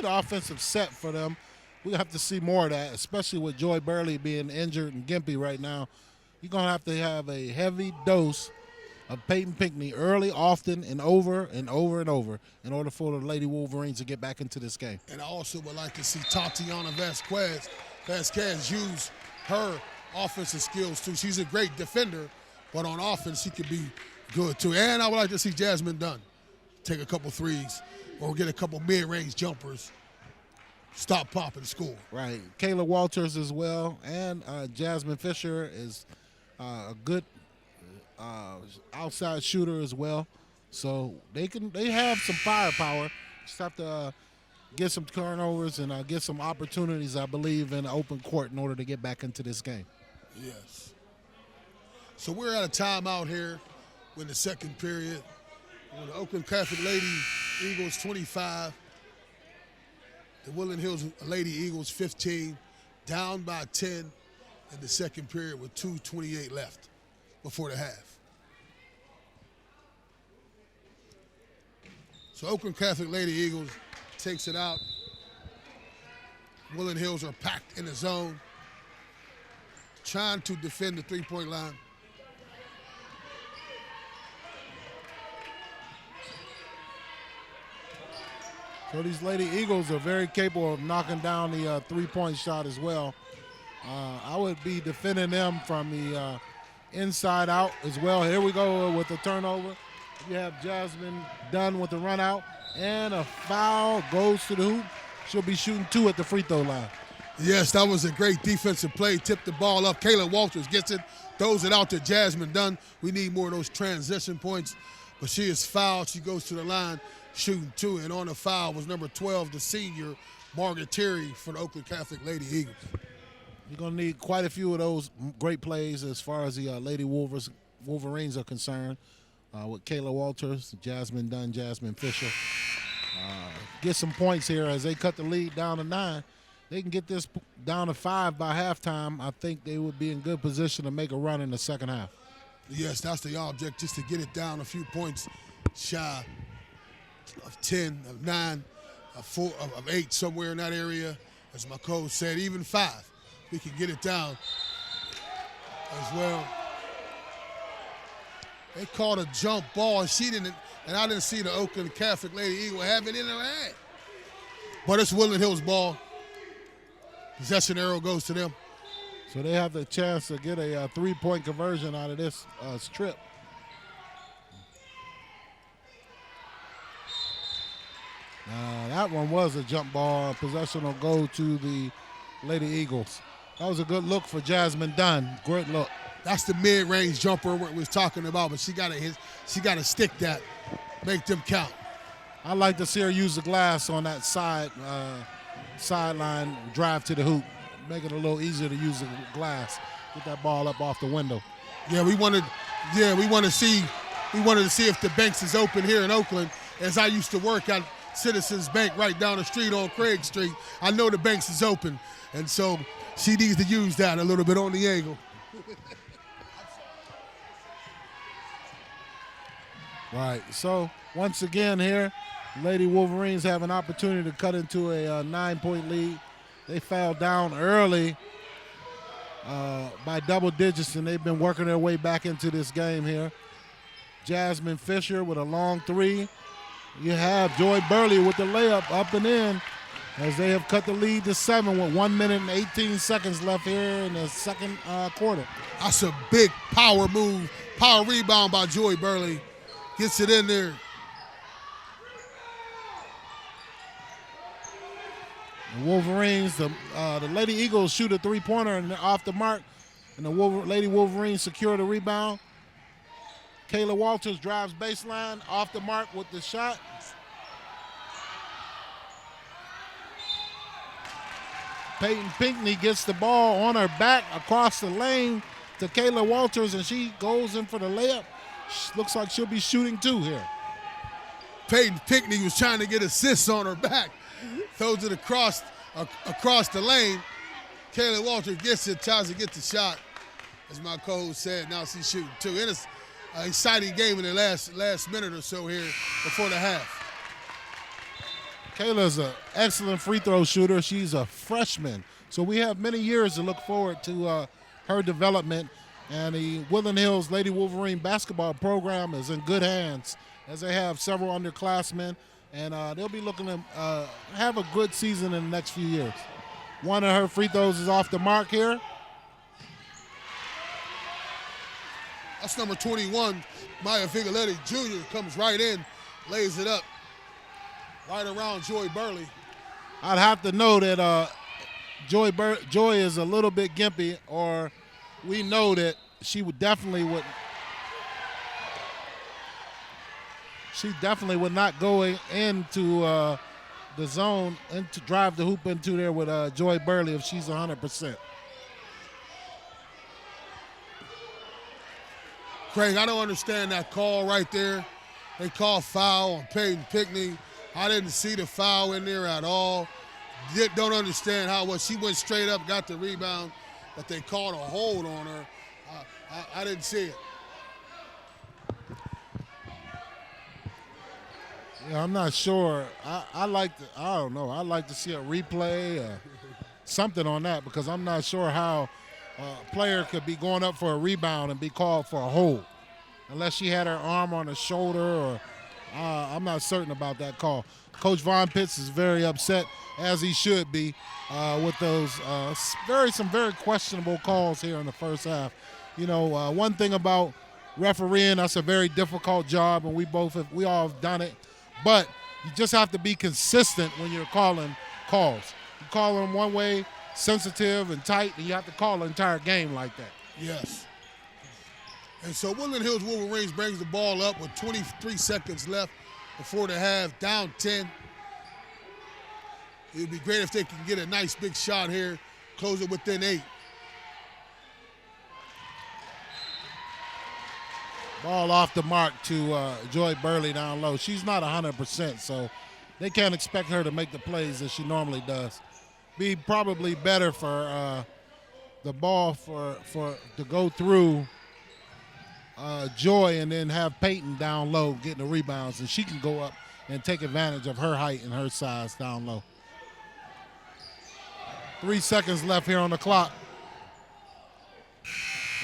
offensive set for them. We have to see more of that, especially with Joy Burley being injured and gimpy right now. You're going to have a heavy dose of Peyton Pinkney early, often, and over and over and over in order for the Lady Wolverines to get back into this game. And I also would like to see Tatiana Vasquez use her offensive skills too. She's a great defender, but on offense she could be good too. And I would like to see Jasmine Dunn take a couple threes or get a couple mid-range jumpers, stop, pop, and score. Right. Kayla Walters as well, and Jasmine Fisher is a good outside shooter as well. So they have some firepower. Just have to get some turnovers and get some opportunities, I believe, in the open court in order to get back into this game. Yes. So we're at a timeout here in the second period. The Oakland Catholic Lady Eagles 25. The Woodland Hills Lady Eagles 15. Down by 10 in the second period with 2:28 left before the half. So Oakland Catholic Lady Eagles takes it out. Woodland Hills are packed in the zone, trying to defend the three-point line. So these Lady Eagles are very capable of knocking down the three-point shot as well. I would be defending them from the inside out as well. Here we go with the turnover. You have Jasmine Dunn with the run out, and a foul goes to the hoop. She'll be shooting two at the free throw line. Yes, that was a great defensive play. Tipped the ball up. Kayla Walters gets it, throws it out to Jasmine Dunn. We need more of those transition points, but she is fouled. She goes to the line shooting two, and on the foul was number 12, the senior, Margaret Terry for the Oakland Catholic Lady Eagles. You're going to need quite a few of those great plays as far as the Lady Wolverines are concerned. With Kayla Walters, Jasmine Dunn, Jasmine Fisher. Get some points here as they cut the lead down to 9. They can get this down to 5 by halftime. I think they would be in good position to make a run in the second half. Yes, that's the object, just to get it down a few points shy of 10, of 9, of 8, somewhere in that area. As my coach said, even 5. We can get it down as well. They called a jump ball, and she didn't, and I didn't see the Oakland Catholic Lady Eagle have it in her hand. But it's Woodland Hills ball. Possession arrow goes to them. So they have the chance to get a 3-point conversion out of this strip. That one was a jump ball. Possession will go to the Lady Eagles. That was a good look for Jasmine Dunn. Great look. That's the mid-range jumper we was talking about, but she got to stick that, make them count. I like to see her use the glass on that sideline drive to the hoop, make it a little easier to use the glass. Get that ball up off the window. Yeah, we wanted to see if the Banks is open here in Oakland. As I used to work at Citizens Bank right down the street on Craig Street, I know the Banks is open, and so she needs to use that a little bit on the angle. Right, so once again here, Lady Wolverines have an opportunity to cut into a 9-point lead. They fell down early by double digits, and they've been working their way back into this game here. Jasmine Fisher with a long three. You have Joy Burley with the layup up and in as they have cut the lead to 7 with 1 minute and 18 seconds left here in the second quarter. That's a big power move, power rebound by Joy Burley. Gets it in there. The Wolverines, the Lady Eagles shoot a three-pointer and they're off the mark, and the Lady Wolverines secure the rebound. Kayla Walters drives baseline, off the mark with the shot. Peyton Pinckney gets the ball on her back across the lane to Kayla Walters, and she goes in for the layup. Looks like she'll be shooting 2 here. Peyton Pinckney was trying to get assists on her back. Throws it across the lane. Kayla Walters gets it, tries to get the shot. As my co-host said, now she's shooting 2. And it's an exciting game in the last minute or so here before the half. Kayla's an excellent free throw shooter. She's a freshman. So we have many years to look forward to her development. And the Woodland Hills Lady Wolverine basketball program is in good hands as they have several underclassmen. And they'll be looking to have a good season in the next few years. One of her free throws is off the mark here. That's number 21, Maya Figoletti Jr. comes right in, lays it up right around Joy Burley. I'd have to know that Joy is a little bit gimpy, or we know that she definitely would not go into the zone and to drive the hoop into there with Joy Burley if she's 100%. Craig, I don't understand that call right there. They call foul on Peyton Pinckney. I didn't see the foul in there at all. Don't understand how she went straight up, got the rebound, but they called a hold on her. I didn't see it. Yeah, I'm not sure. I'd like to see a replay or something on that, because I'm not sure how a player could be going up for a rebound and be called for a hold, unless she had her arm on her shoulder, or I'm not certain about that call. Coach Von Pitts is very upset, as he should be, with those some very questionable calls here in the first half. You know, one thing about refereeing, that's a very difficult job, and we all have done it. But you just have to be consistent when you're calling calls. You call them one way, sensitive and tight, and you have to call the entire game like that. Yes. And so Woodland Hills Wolverines brings the ball up with 23 seconds left before the half, down 10. It would be great if they can get a nice big shot here, close it within 8. Ball off the mark to Joy Burley down low. She's not 100%, so they can't expect her to make the plays that she normally does. Be probably better for the ball to go through Joy, and then have Peyton down low getting the rebounds, and she can go up and take advantage of her height and her size down low. 3 seconds left here on the clock.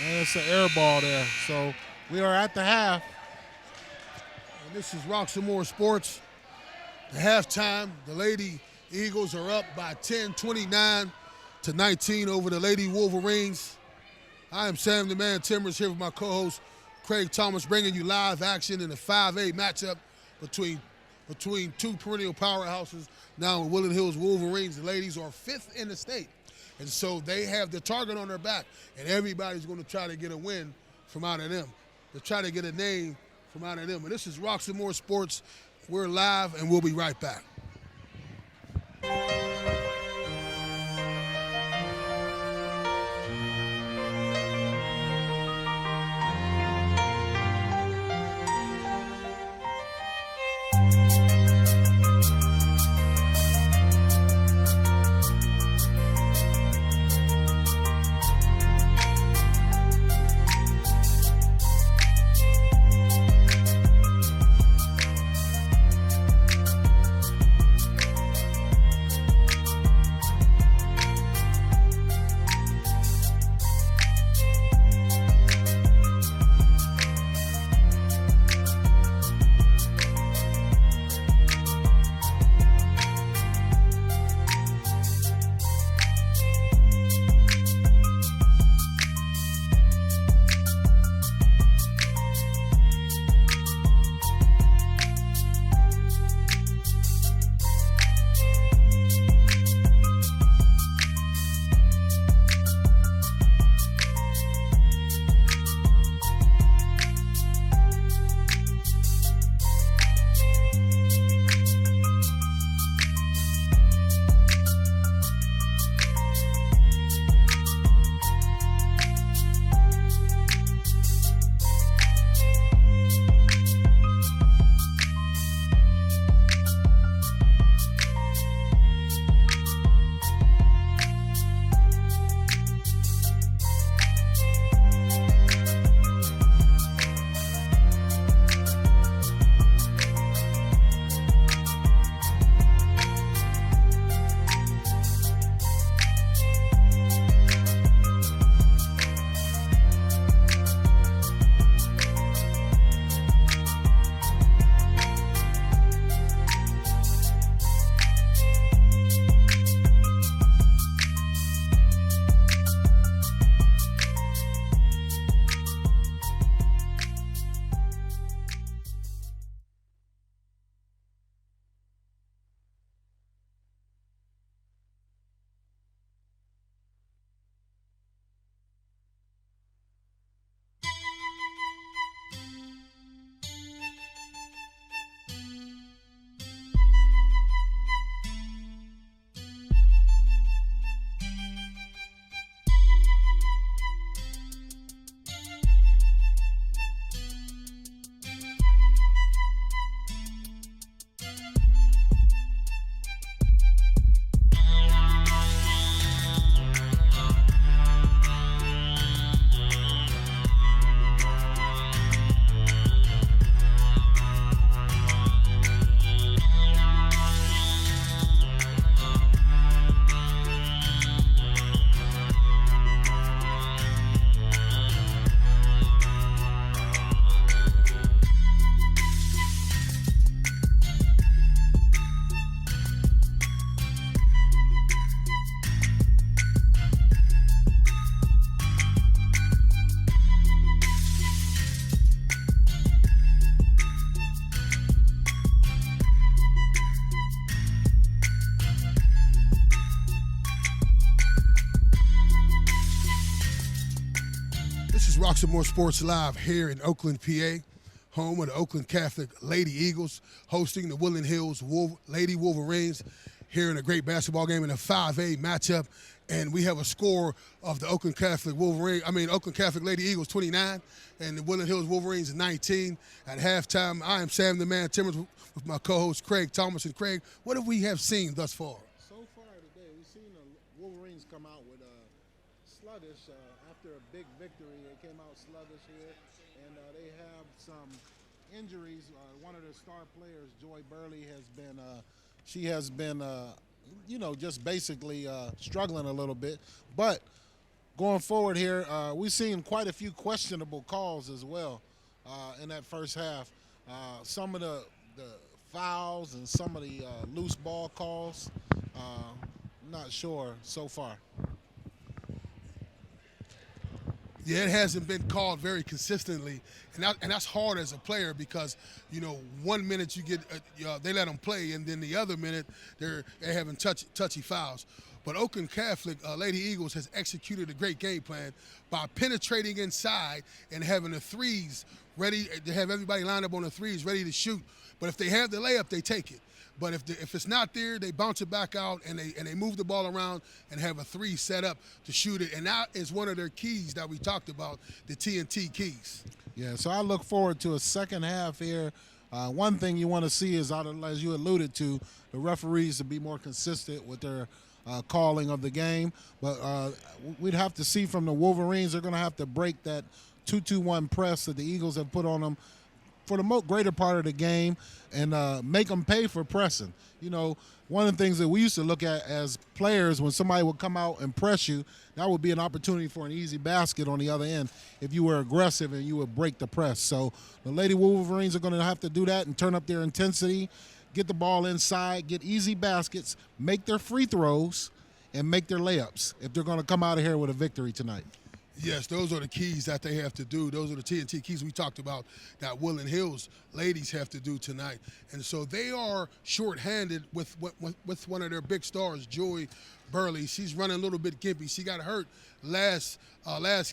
And it's an air ball there. So we are at the half. And this is Roxamore Sports. The halftime, the Lady Eagles are up by 10, 29 to 19 over the Lady Wolverines. I am Sam the Man Timbers here with my co-host Craig Thomas, bringing you live action in a 5A matchup between two perennial powerhouses. Now in Woodland Hills Wolverines, the ladies are 5th in the state. And so they have the target on their back, and everybody's going to try to get a win from out of them, to try to get a name from out of them. And this is Roxamore Sports. We're live, and we'll be right back. Roxamore Sports Live here in Oakland, PA, home of the Oakland Catholic Lady Eagles, hosting the Woodland Hills Lady Wolverines here in a great basketball game in a 5A matchup. And we have a score of the Oakland Catholic Lady Eagles 29 and the Woodland Hills Wolverines 19 at halftime. I am Sam the Man Timbers with my co-host Craig Thomas. And Craig, what have we seen thus far? So far today, we've seen the Wolverines come out with sluggish after a big victory. They came out sluggish here, and they have some injuries. One of their star players, Joy Burley, has been just basically struggling a little bit. But going forward here, we've seen quite a few questionable calls as well in that first half. Some of the fouls and some of the loose ball calls, not sure so far. Yeah, it hasn't been called very consistently, and that's hard as a player because 1 minute you get they let them play, and then the other minute they're having touchy fouls. But Oakland Catholic Lady Eagles has executed a great game plan by penetrating inside and having the threes ready to have everybody lined up on the threes ready to shoot. But if they have the layup, they take it. But if it's not there, they bounce it back out and they move the ball around and have a three set up to shoot it. And that is one of their keys that we talked about, the TNT keys. Yeah, so I look forward to a second half here. One thing you want to see is, as you alluded to, the referees to be more consistent with their calling of the game. But we'd have to see from the Wolverines, they're going to have to break that 2-2-1 press that the Eagles have put on them for the greater part of the game and make them pay for pressing. One of the things that we used to look at as players, when somebody would come out and press you, that would be an opportunity for an easy basket on the other end if you were aggressive and you would break the press. So the Lady Wolverines are going to have to do that and turn up their intensity, get the ball inside, get easy baskets, make their free throws, and make their layups if they're going to come out of here with a victory tonight. Yes, those are the keys that they have to do. Those are the TNT keys we talked about that Woodland Hills ladies have to do tonight. And so they are shorthanded with one of their big stars, Joy Burley. She's running a little bit gimpy. She got hurt last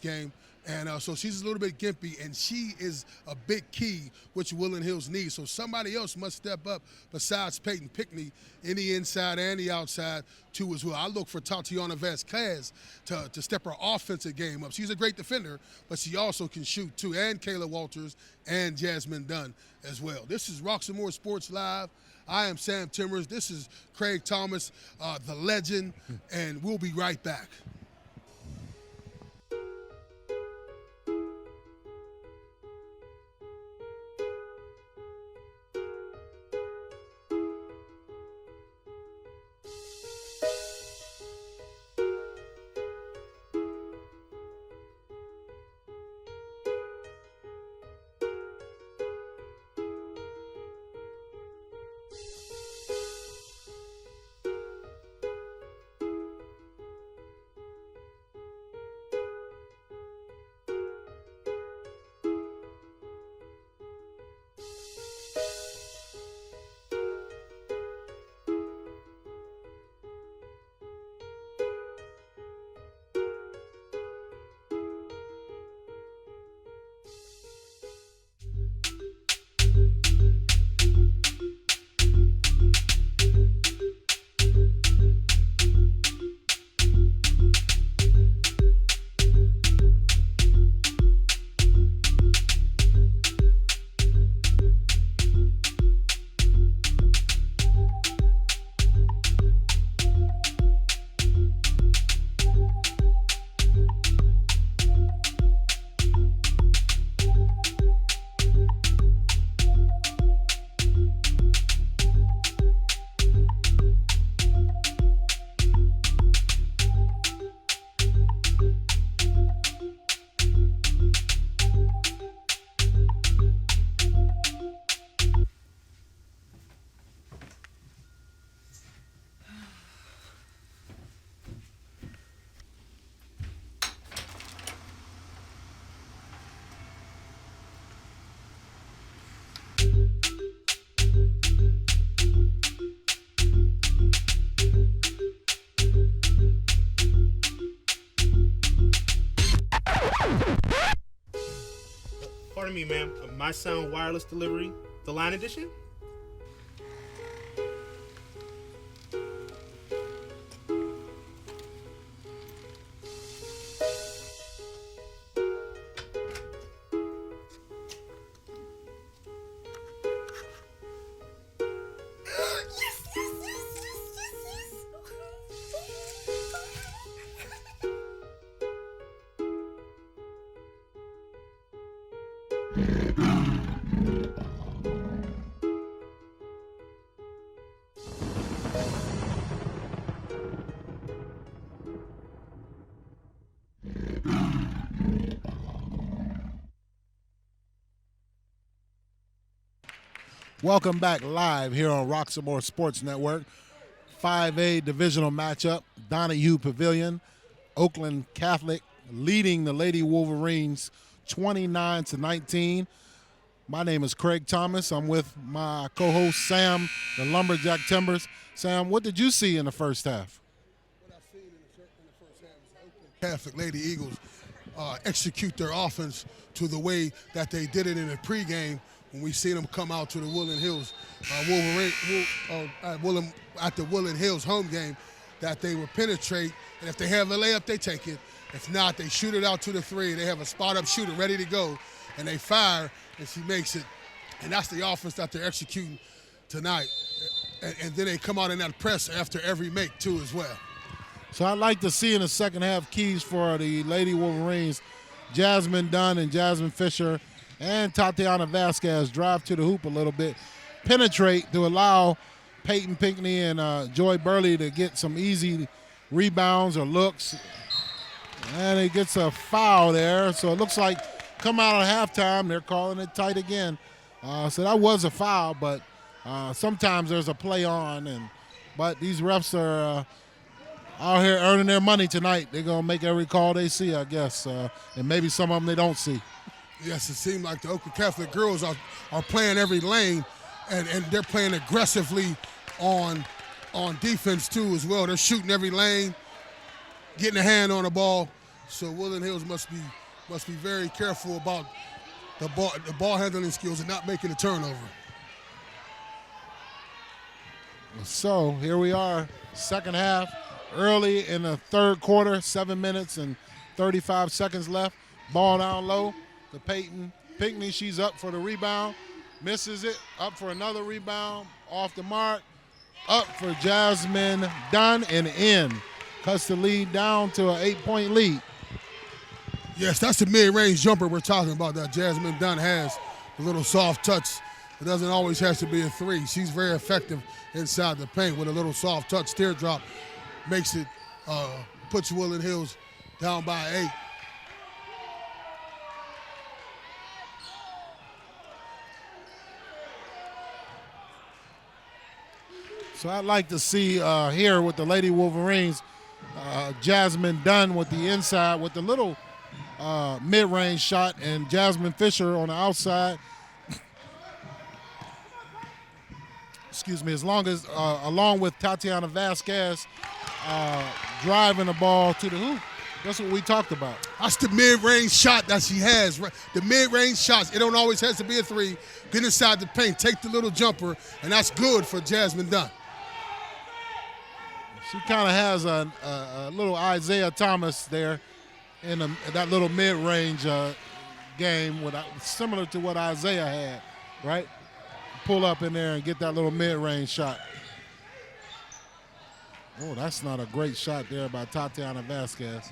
game. And so she's a little bit gimpy, and she is a big key, which Woodland Hills needs. So somebody else must step up besides Peyton Pickney in the inside and the outside, too, as well. I look for Tatiana Vasquez to step her offensive game up. She's a great defender, but she also can shoot, too, and Kayla Walters and Jasmine Dunn as well. This is Roxamore Sports Live. I am Sam Timmers. This is Craig Thomas, the legend, and we'll be right back. Pardon me, ma'am. My Sound Wireless Delivery, the Line Edition? Welcome back live here on Roxamore Sports Network. 5A divisional matchup, Donahue Pavilion, Oakland Catholic leading the Lady Wolverines 29-19. My name is Craig Thomas. I'm with my co-host Sam, the Lumberjack Timbers. Sam, what did you see in the first half? What I've seen in the first half is the Oakland Catholic Lady Eagles execute their offense to the way that they did it in the pregame when we seen them come out to the Woodland Hills at the Woodland Hills home game, that they would penetrate, and if they have a layup, they take it. If not, they shoot it out to the three. They have a spot-up shooter ready to go, and they fire, and she makes it. And that's the offense that they're executing tonight. And then they come out in that press after every make, too, as well. So I'd like to see in the second half keys for the Lady Wolverines, Jasmine Dunn and Jasmine Fisher and Tatiana Vasquez drive to the hoop a little bit, penetrate to allow Peyton Pinckney and Joy Burley to get some easy rebounds or looks. And it gets a foul there. So it looks like come out at halftime, they're calling it tight again. So that was a foul, but sometimes there's a play on. But these refs are out here earning their money tonight. They're going to make every call they see, I guess. And maybe some of them they don't see. Yes, it seemed like the Oakland Catholic girls are playing every lane, and they're playing aggressively on defense too as well. They're shooting every lane, getting a hand on the ball. So Woodland Hills must be very careful about the ball handling skills and not making a turnover. So here we are, second half, early in the third quarter, 7 minutes and 35 seconds left. Ball down low to Peyton Pinckney. She's up for the rebound, misses it, up for another rebound, off the mark, up for Jasmine Dunn and in. Cuts the lead down to an 8-point lead. Yes, that's the mid-range jumper we're talking about that Jasmine Dunn has. A little soft touch. It doesn't always have to be a three. She's very effective inside the paint with a little soft touch. Teardrop makes it, puts Woodland Hills down by 8. So I'd like to see here with the Lady Wolverines, Jasmine Dunn with the inside with the little mid-range shot, and Jasmine Fisher on the outside. Excuse me, along with Tatiana Vasquez driving the ball to the hoop. That's what we talked about. That's the mid-range shot that she has. The mid-range shots, it don't always have to be a three. Get inside the paint, take the little jumper, and that's good for Jasmine Dunn. She kind of has a little Isaiah Thomas there in that little mid-range game, similar to what Isaiah had, right? Pull up in there and get that little mid-range shot. Oh, that's not a great shot there by Tatiana Vasquez.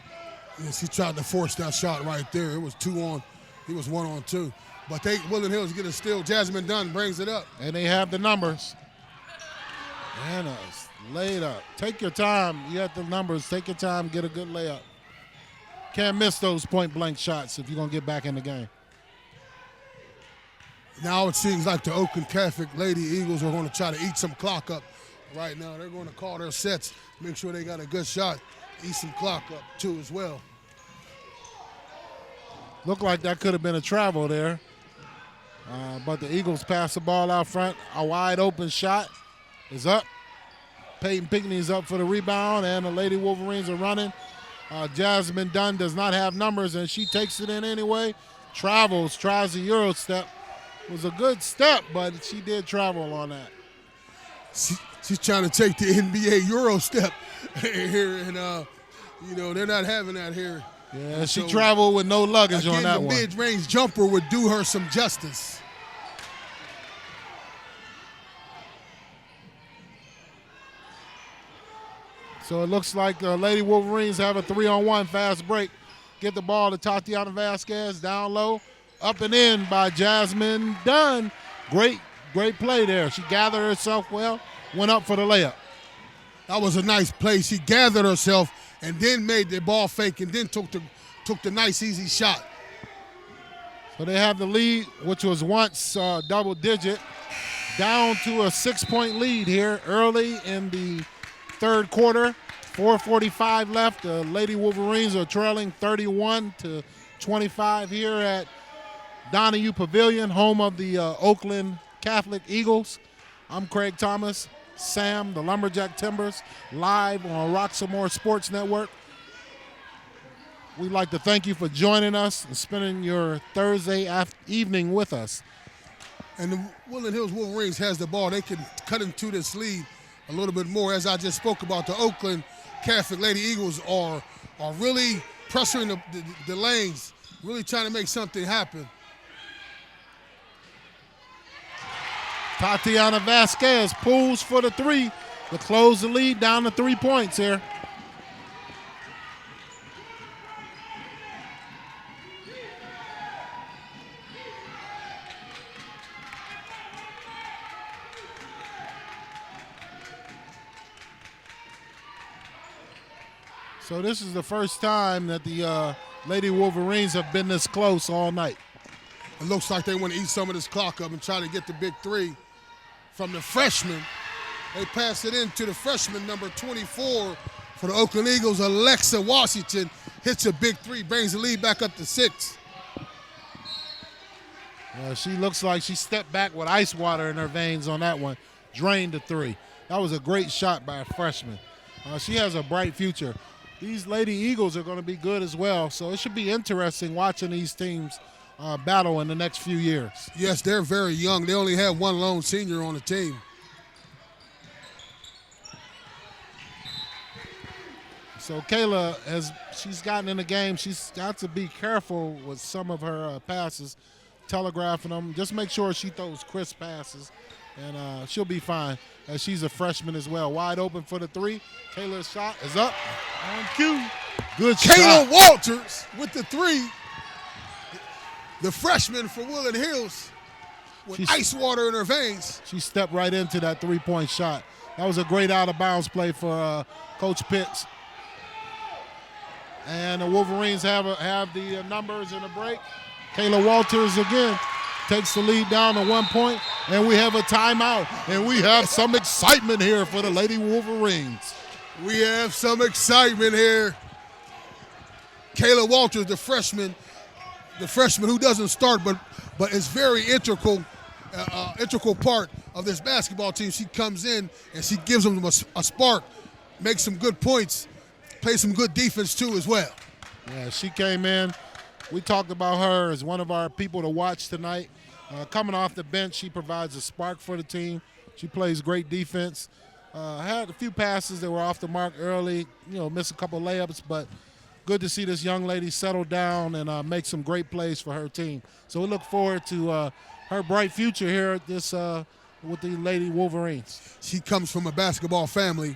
Yeah, she tried to force that shot right there. It was 2-on. He was 1-on-2. But Woodland Hills get a steal. Jasmine Dunn brings it up. And they have the numbers. And laid up. Take your time. You have the numbers. Take your time. Get a good layup. Can't miss those point-blank shots if you're going to get back in the game. Now it seems like the Oakland Catholic Lady Eagles are going to try to eat some clock up right now. They're going to call their sets, make sure they got a good shot, eat some clock up too as well. Looked like that could have been a travel there. But the Eagles pass the ball out front. A wide open shot is up. Peyton Pinckney is up for the rebound, and the Lady Wolverines are running. Jasmine Dunn does not have numbers, and she takes it in anyway. Travels, tries a Euro step. It was a good step, but she did travel on that. She's trying to take the NBA Euro step here, and they're not having that here. Yeah, she traveled with no luggage on that one. The mid-range jumper would do her some justice. So it looks like the Lady Wolverines have a 3-on-1 fast break. Get the ball to Tatiana Vasquez, down low, up and in by Jasmine Dunn. Great play there. She gathered herself well, went up for the layup. That was a nice play. She gathered herself and then made the ball fake and then took the nice, easy shot. So they have the lead, which was once double-digit, down to a 6-point lead here early in the third quarter. 4:45 left. The Lady Wolverines are trailing 31-25 here at Donahue Pavilion, home of the Oakland Catholic Eagles. I'm Craig Thomas, Sam, the Lumberjack Timbers, live on Roxamore Sports Network. We'd like to thank you for joining us and spending your Thursday evening with us. And the Woodland Hills Wolverines has the ball. They can cut into this lead a little bit more. As I just spoke about, the Oakland Catholic Lady Eagles are really pressuring the lanes, really trying to make something happen. Tatiana Vasquez pulls for the three to close the lead down to 3 points here. So this is the first time that the Lady Wolverines have been this close all night. It looks like they want to eat some of this clock up and try to get the big three from the freshman. They pass it in to the freshman, number 24 for the Oakland Eagles, Alexa Washington. Hits a big three, brings the lead back up to 6. She looks like she stepped back with ice water in her veins on that one. Drained the three. That was a great shot by a freshman. She has a bright future. These Lady Eagles are going to be good as well, so it should be interesting watching these teams battle in the next few years. Yes, they're very young. They only have one lone senior on the team. So Kayla, as she's gotten in the game, she's got to be careful with some of her passes, telegraphing them. Just make sure she throws crisp passes, and she'll be fine, as she's a freshman as well. Wide open for the three. Kayla's shot is up on cue. Good shot. Kayla Walters with the three. The freshman for Woodland Hills with ice water in her veins. She stepped right into that three-point shot. That was a great out-of-bounds play for Coach Pitts. And the Wolverines have the numbers in the break. Kayla Walters again takes the lead down to 1 point, and we have a timeout. And we have some excitement here for the Lady Wolverines. We have some excitement here. Kayla Walters, the freshman who doesn't start, but is very integral part of this basketball team. She comes in and she gives them a spark, makes some good points, plays some good defense too as well. Yeah, she came in. We talked about her as one of our people to watch tonight. Coming off the bench, she provides a spark for the team. She plays great defense. Had a few passes that were off the mark early, missed a couple layups, but good to see this young lady settle down and make some great plays for her team. So we look forward to her bright future here at this with the Lady Wolverines. She comes from a basketball family.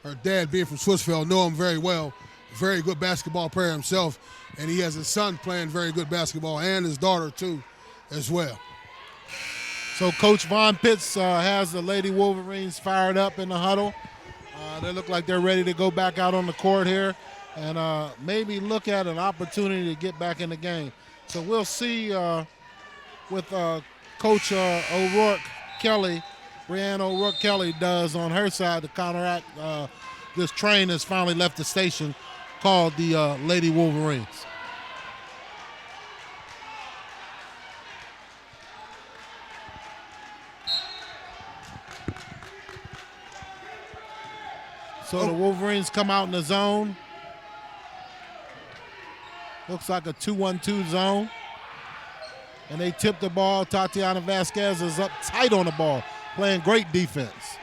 Her dad, being from Swissvale, know him very well. Very good basketball player himself, and he has a son playing very good basketball, and his daughter too as well. So Coach Von Pitts has the Lady Wolverines fired up in the huddle. They look like they're ready to go back out on the court here and maybe look at an opportunity to get back in the game. So we'll see with Coach O'Rourke Kelly, Brianne O'Rourke Kelly does on her side to counteract this train has finally left the station called the Lady Wolverines. So the Wolverines come out in the zone. Looks like a 2-1-2 zone. And they tip the ball. Tatiana Vasquez is up tight on the ball, playing great defense.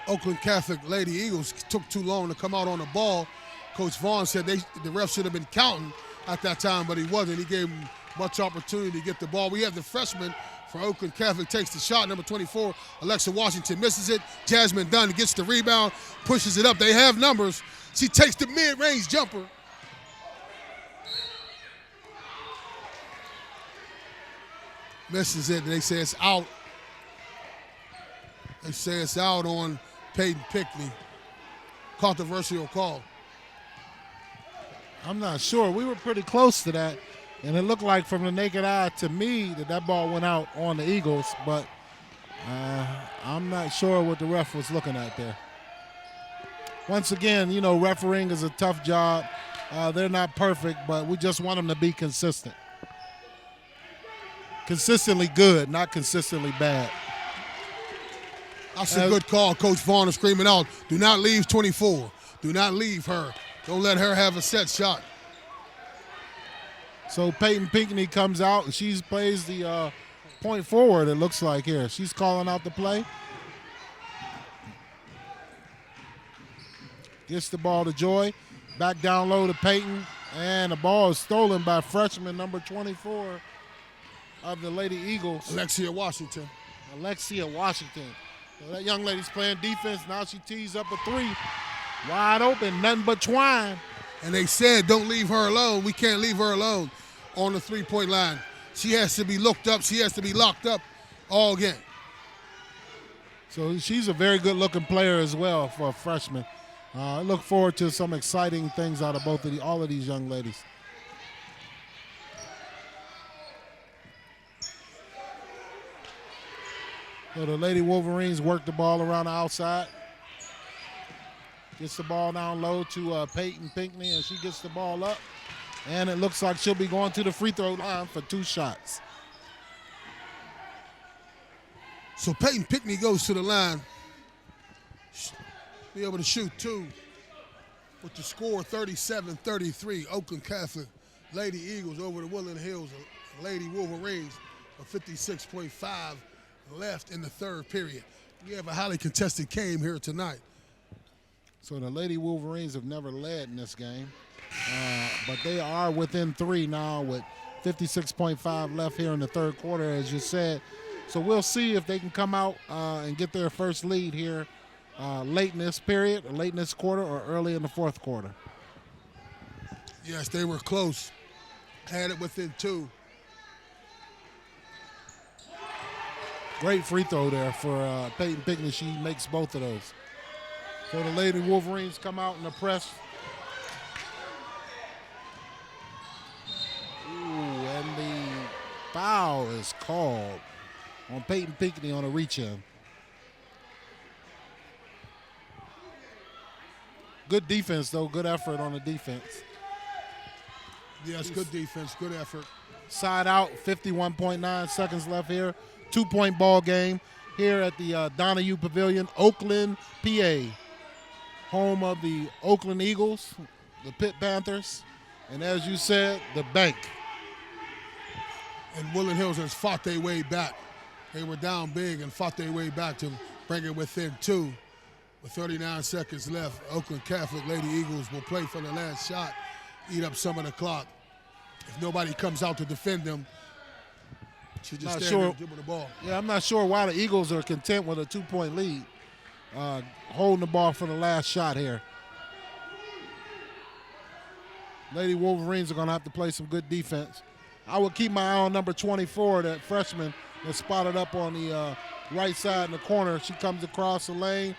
Oakland Catholic Lady Eagles took too long to come out on the ball. Coach Vaughn said the ref should have been counting at that time, but he wasn't. He gave them much opportunity to get the ball. We have the freshman for Oakland Catholic takes the shot, number 24, Alexa Washington misses it. Jasmine Dunn gets the rebound, pushes it up. They have numbers. She takes the mid-range jumper. Misses it, and they say it's out. They say it's out on Peyton Pickney. Controversial call. I'm not sure. We were pretty close to that, and it looked like from the naked eye to me that ball went out on the Eagles, but I'm not sure what the ref was looking at there. once again, you know, refereeing is a tough job. They're not perfect, but we just want them to be consistent. Consistently good, not consistently bad. That's a good call. Coach Vaughn is screaming out, do not leave 24. Do not leave her. Don't let her have a set shot. So Peyton Pinckney comes out, and she plays the point forward, it looks like here. She's calling out the play. Gets the ball to Joy. Back down low to Peyton. And the ball is stolen by freshman number 24 of the Lady Eagles. Alexia Washington. So that young lady's playing defense. Now she tees up a three. Wide open, nothing but twine. And they said don't leave her alone. We can't leave her alone on the three-point line. She has to be looked up. She has to be locked up all game. So she's a very good-looking player as well for a freshman. I look forward to some exciting things out of all of these young ladies. So the Lady Wolverines work the ball around the outside. Gets the ball down low to Peyton Pinckney, and she gets the ball up. And it looks like she'll be going to the free throw line for 2 shots. So Peyton Pinckney goes to the line. Be able to shoot 2 with the score 37-33. Oakland Catholic Lady Eagles over the Woodland Hills Lady Wolverines of 56.5 left in the third period. We have a highly contested game here tonight. So the Lady Wolverines have never led in this game, but they are within 3 now with 56.5 left here in the third quarter, as you said. So we'll see if they can come out and get their first lead here late in this period, or late in this quarter, or early in the fourth quarter. Yes, they were close. Had it within 2. Great free throw there for Peyton Pinckney. She makes both of those. So the Lady Wolverines come out in the press. Ooh, and the foul is called on Peyton Pinckney on a reach-in. Good defense, though. Good effort on the defense. Yes, good defense, good effort. Side out, 51.9 seconds left here. 2-point ball game here at the Donahue Pavilion, Oakland, PA. Home of the Oakland Eagles, the Pitt Panthers, and as you said, the Bank. And Woodland Hills has fought their way back. They were down big and fought their way back to bring it within 2. With 39 seconds left, Oakland Catholic Lady Eagles will play for the last shot, eat up some of the clock. If nobody comes out to defend them, she just stand there and dribble the ball. Yeah, I'm not sure why the Eagles are content with a 2-point lead. Holding the ball for the last shot here. Lady Wolverines are going to have to play some good defense. I would keep my eye on number 24, that freshman that's spotted up on the right side in the corner. She comes across the lane.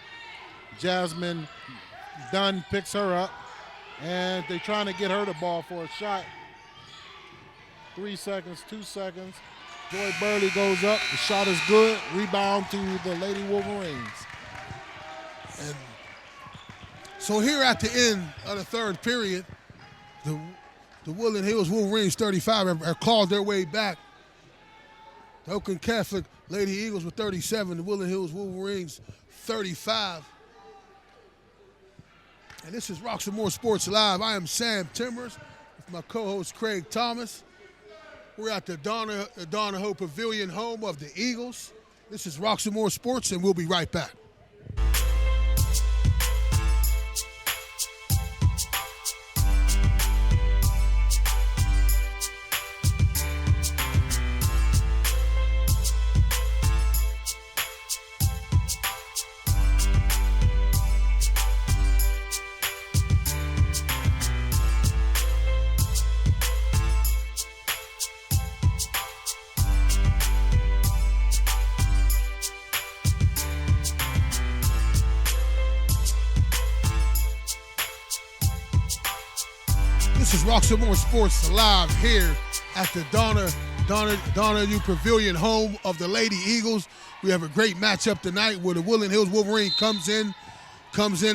Jasmine Dunn picks her up, and they're trying to get her the ball for a shot. 3 seconds, 2 seconds. Joy Burley goes up. The shot is good. Rebound to the Lady Wolverines. And so here at the end of the third period, the Woodland Hills Wolverines 35 have clawed their way back. The Oakland Catholic Lady Eagles with 37, the Woodland Hills Wolverines 35. And this is Roxamore Sports Live. I am Sam Timbers with my co-host Craig Thomas. We're at the Donahue Pavilion, home of the Eagles. This is Roxamore Sports, and we'll be right back. This is Roxamore Sports Live here at the Donahue Pavilion, home of the Lady Eagles. We have a great matchup tonight where the Woodland Hills Wolverine comes in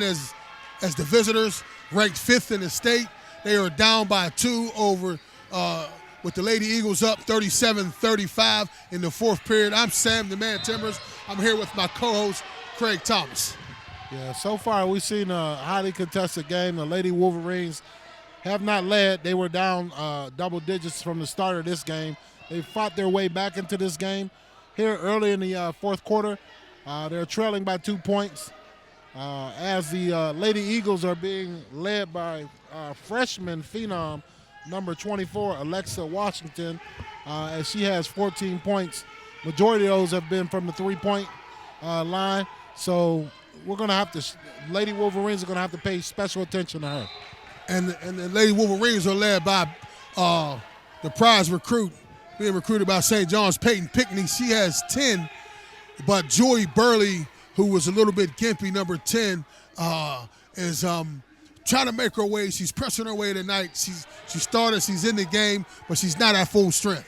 as as the visitors, ranked 5th in the state. They are down by 2 over with the Lady Eagles up 37-35 in the fourth period. I'm Sam the Man Timbers. I'm here with my co-host, Craig Thomas. Yeah, so far we've seen a highly contested game. The Lady Wolverines have not led. They were down double digits from the start of this game. They fought their way back into this game. Here early in the fourth quarter, they're trailing by 2 points as the Lady Eagles are being led by freshman phenom number 24, Alexa Washington, as she has 14 points. Majority of those have been from the three-point line. So we're going to have to, Lady Wolverines are going to have to pay special attention to her. And the Lady Wolverines are led by the prize recruit, being recruited by St. John's, Peyton Pickney. She has 10, but Joy Burley, who was a little bit gimpy, number 10, is trying to make her way. She's pressing her way tonight. She started, she's in the game, but she's not at full strength.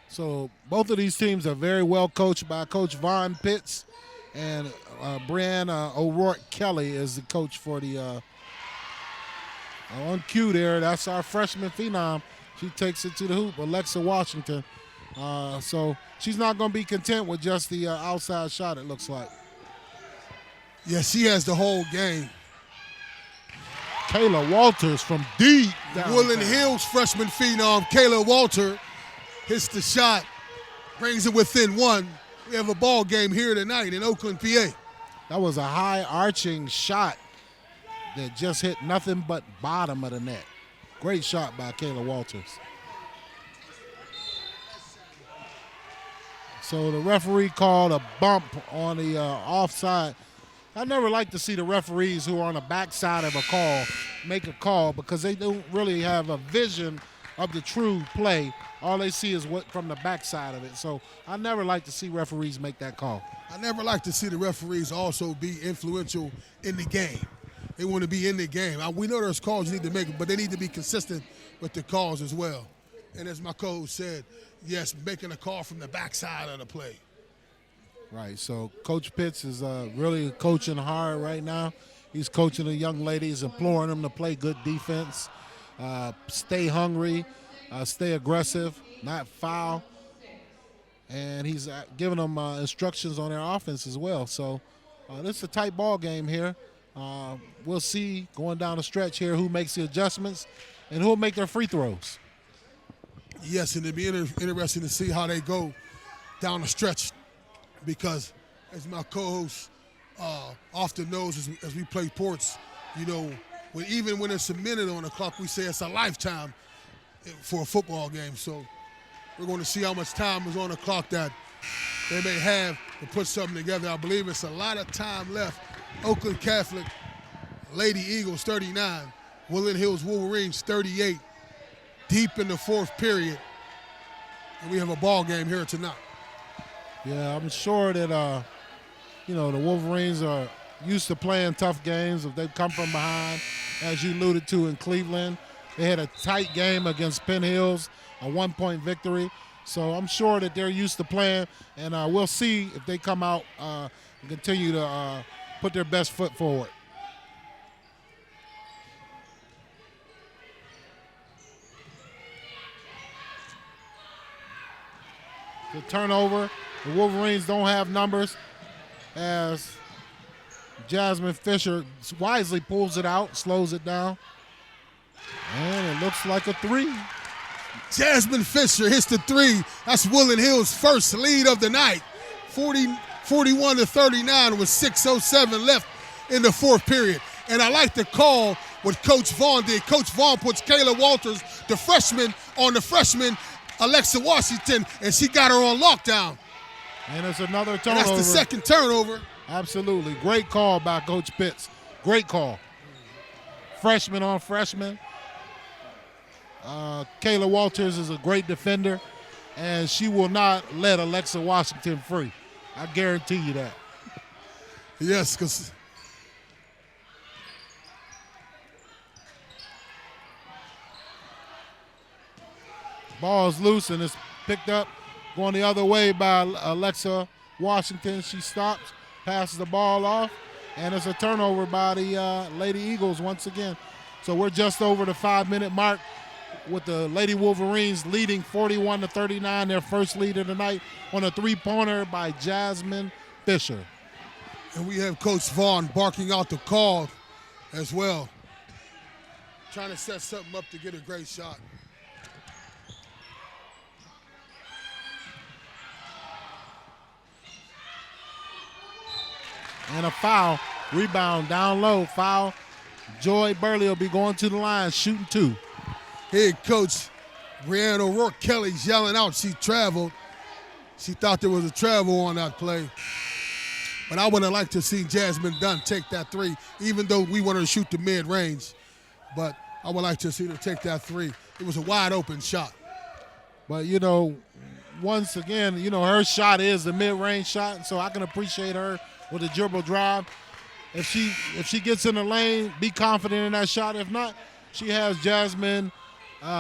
So both of these teams are very well coached by Coach Vaughn Pitts, and Brianna O'Rourke Kelly is the coach for the on cue there. That's our freshman phenom. She takes it to the hoop, Alexa Washington. So she's not going to be content with just the outside shot, it looks like. Yeah, she has the whole game. Kayla Walters from deep downtown. Woodland Hills freshman phenom Kayla Walter hits the shot, brings it within one. We have a ball game here tonight in Oakland, PA. That was a high arching shot that just hit nothing but bottom of the net. Great shot by Kayla Walters. So the referee called a bump on the offside. I never like to see the referees who are on the backside of a call make a call because they don't really have a vision of the true play. All they see is what from the backside of it. So I never like to see referees make that call. I never like to see the referees also be influential in the game. They want to be in the game. We know there's calls you need to make, but they need to be consistent with the calls as well. And as my coach said, yes, making a call from the backside of the play. Right, so Coach Pitts is really coaching hard right now. He's coaching the young ladies, imploring them to play good defense, stay hungry, stay aggressive, not foul. And he's giving them instructions on their offense as well. So this is a tight ball game here. We'll see going down the stretch here who makes the adjustments and who will make their free throws. Yes, and it'll be interesting to see how they go down the stretch because, as my co-host often knows as we play ports, you know, even when it's a minute on the clock, we say it's a lifetime for a football game. So we're going to see how much time is on the clock that they may have to put something together. I believe it's a lot of time left. Oakland Catholic, Lady Eagles 39, Woodland Hills Wolverines 38, deep in the fourth period. And we have a ball game here tonight. Yeah, I'm sure that, the Wolverines are used to playing tough games if they come from behind, as you alluded to in Cleveland. They had a tight game against Penn Hills, a 1-point victory. So I'm sure that they're used to playing, and we'll see if they come out and continue to put their best foot forward. The turnover, the Wolverines don't have numbers as Jasmine Fisher wisely pulls it out, slows it down, and it looks like a three. Jasmine Fisher hits the three. That's Woodland Hills' first lead of the night. 41-39 with 6:07 left in the fourth period. And I like the call what Coach Vaughn did. Coach Vaughn puts Kayla Walters, the freshman, on the freshman, Alexa Washington, and she got her on lockdown. And it's another turnover. And that's the second turnover. Absolutely. Great call by Coach Pitts. Great call. Freshman on freshman. Kayla Walters is a great defender, and she will not let Alexa Washington free. I guarantee you that. Yes, because ball is loose and it's picked up, going the other way by Alexa Washington. She stops, passes the ball off, And it's a turnover by the Lady Eagles once again. So we're just over the 5-minute mark with the Lady Wolverines leading 41-39, their first lead of the night on a three-pointer by Jasmine Fisher. And we have Coach Vaughn barking out the call as well, trying to set something up to get a great shot. And a foul. Rebound down low. Foul. Joy Burley will be going to the line, shooting 2. Head coach Brianna O'Rourke Kelly's yelling out she traveled. She thought there was a travel on that play. But I would have liked to see Jasmine Dunn take that 3, even though we wanted to shoot the mid-range. But I would like to see her take that 3. It was a wide-open shot. But, once again, her shot is the mid-range shot, so I can appreciate her with a dribble drive. If she gets in the lane, be confident in that shot. If not, she has Jasmine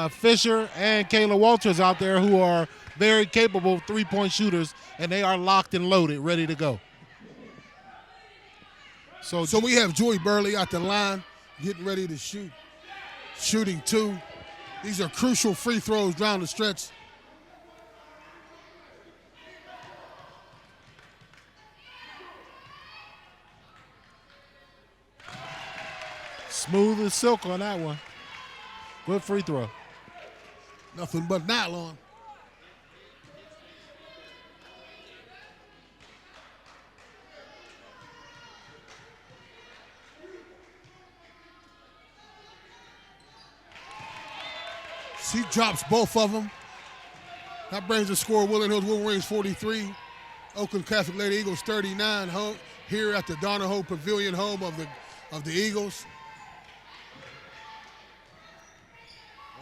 Fisher and Kayla Walters out there who are very capable three-point shooters, and they are locked and loaded, ready to go. So we have Joy Burley at the line, getting ready to shoot. Shooting 2. These are crucial free throws down the stretch. Smooth as silk on that one. Good free throw. Nothing but nylon. She drops both of them. That brings the score Woodland Hills Wolverines 43, Oakland Catholic Lady Eagles 39, home here at the Donahoe Pavilion, home of the Eagles.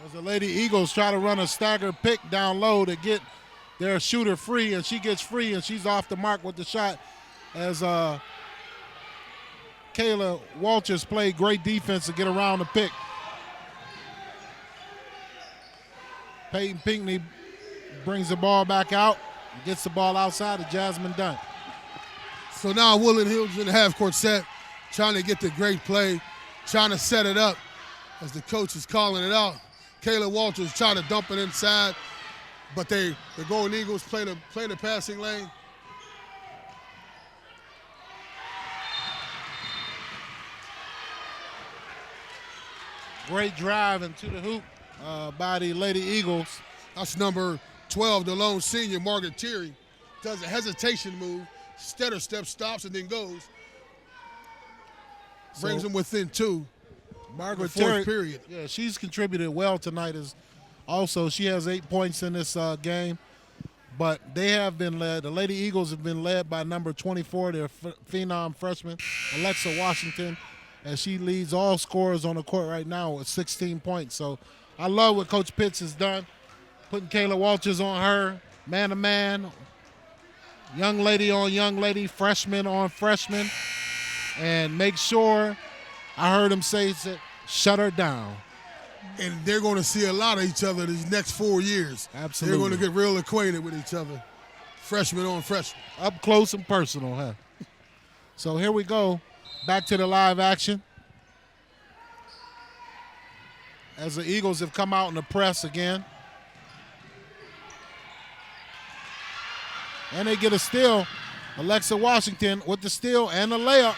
As the Lady Eagles try to run a stagger pick down low to get their shooter free, and she gets free, and she's off the mark with the shot as Kayla Walters played great defense to get around the pick. Peyton Pinckney brings the ball back out, gets the ball outside to Jasmine Dunn. So now Woodland Hills in the half-court set, trying to get the great play, trying to set it up as the coach is calling it out. Kayla Walters trying to dump it inside, but the Golden Eagles play the passing lane. Great drive into the hoop by the Lady Eagles. That's number 12, the lone senior, Margaret Terry. Does a hesitation move, stutter step, stops, and then goes. Brings them within 2. Margaret fourth Terry, period. Yeah, she's contributed well tonight. She has 8 points in this game. But they have been led. The Lady Eagles have been led by number 24, their phenom freshman, Alexa Washington, and she leads all scorers on the court right now with 16 points. So I love what Coach Pitts has done, putting Kayla Walters on her, man-to-man, young lady on young lady, freshman on freshman, and make sure, I heard him say, shut her down. And they're going to see a lot of each other these next 4 years. Absolutely. They're going to get real acquainted with each other, freshman on freshman. Up close and personal, huh? So here we go, back to the live action. As the Eagles have come out in the press again. And they get a steal. Alexa Washington with the steal and the layup.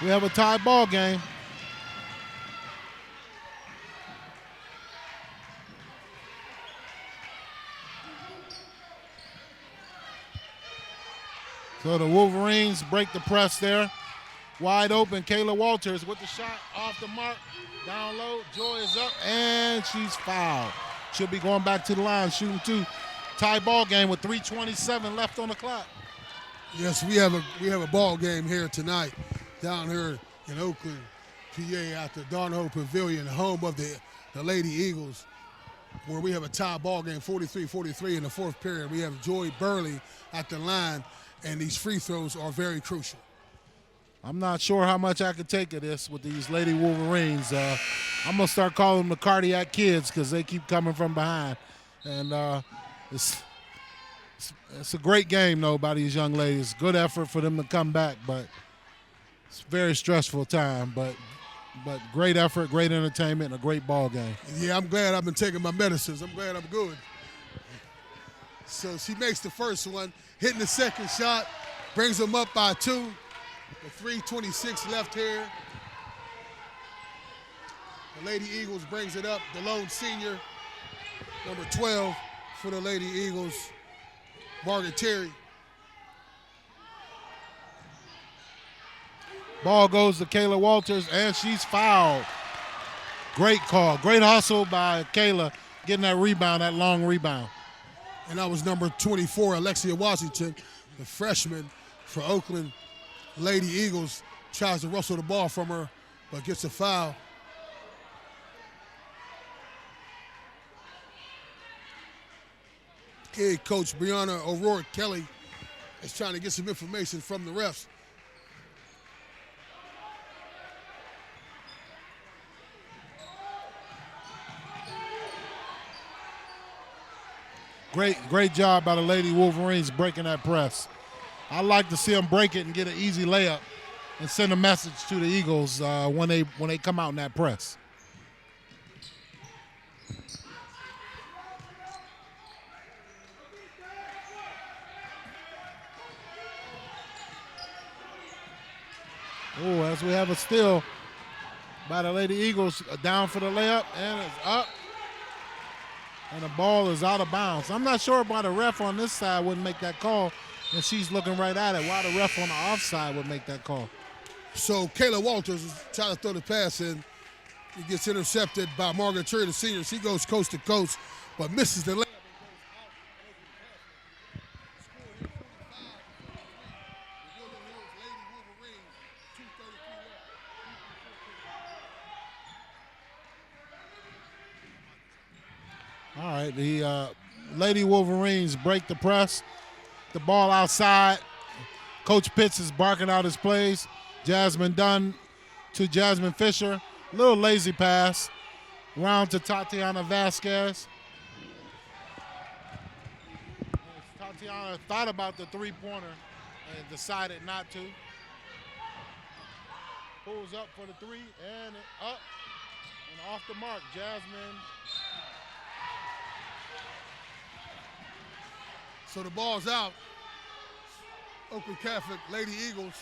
We have a tie ball game. So the Wolverines break the press there. Wide open, Kayla Walters with the shot off the mark. Down low, Joy is up, and she's fouled. She'll be going back to the line, shooting 2. Tie ball game with 3:27 left on the clock. Yes, we have a ball game here tonight, down here in Oakland, PA, at the Donahoe Pavilion, home of the Lady Eagles, where we have a tie ball game, 43-43 in the fourth period. We have Joy Burley at the line, and these free throws are very crucial. I'm not sure how much I could take of this with these Lady Wolverines. I'm going to start calling them the cardiac kids because they keep coming from behind. And it's a great game, though, by these young ladies. Good effort for them to come back, but It's a very stressful time, but great effort, great entertainment, and a great ball game. Yeah, I'm glad I've been taking my medicines. I'm glad I'm good. So she makes the first one, hitting the second shot, brings them up by 2. The 3:26 left here. The Lady Eagles brings it up. The lone senior, number 12 for the Lady Eagles, Margaret Terry. Ball goes to Kayla Walters, and she's fouled. Great call. Great hustle by Kayla, getting that rebound, that long rebound. And that was number 24, Alexia Washington, the freshman for Oakland Lady Eagles. Tries to wrestle the ball from her, but gets a foul. Head coach Brianna O'Rourke Kelly is trying to get some information from the refs. Great job by the Lady Wolverines breaking that press. I like to see them break it and get an easy layup and send a message to the Eagles when they come out in that press. Oh, as we have a steal by the Lady Eagles, down for the layup, and it's up. And the ball is out of bounds. I'm not sure why the ref on this side wouldn't make that call, and she's looking right at it. Why the ref on the offside would make that call. So Kayla Walters is trying to throw the pass in. He gets intercepted by Margaret Terry, the senior. She goes coast to coast, but misses the layup. All right, the Lady Wolverines break the press. The ball outside. Coach Pitts is barking out his plays. Jasmine Dunn to Jasmine Fisher. Little lazy pass. Round to Tatiana Vasquez. Tatiana thought about the three-pointer and decided not to. Pulls up for the three, and up and off the mark. Jasmine. So the ball's out. Oakland Catholic Lady Eagles.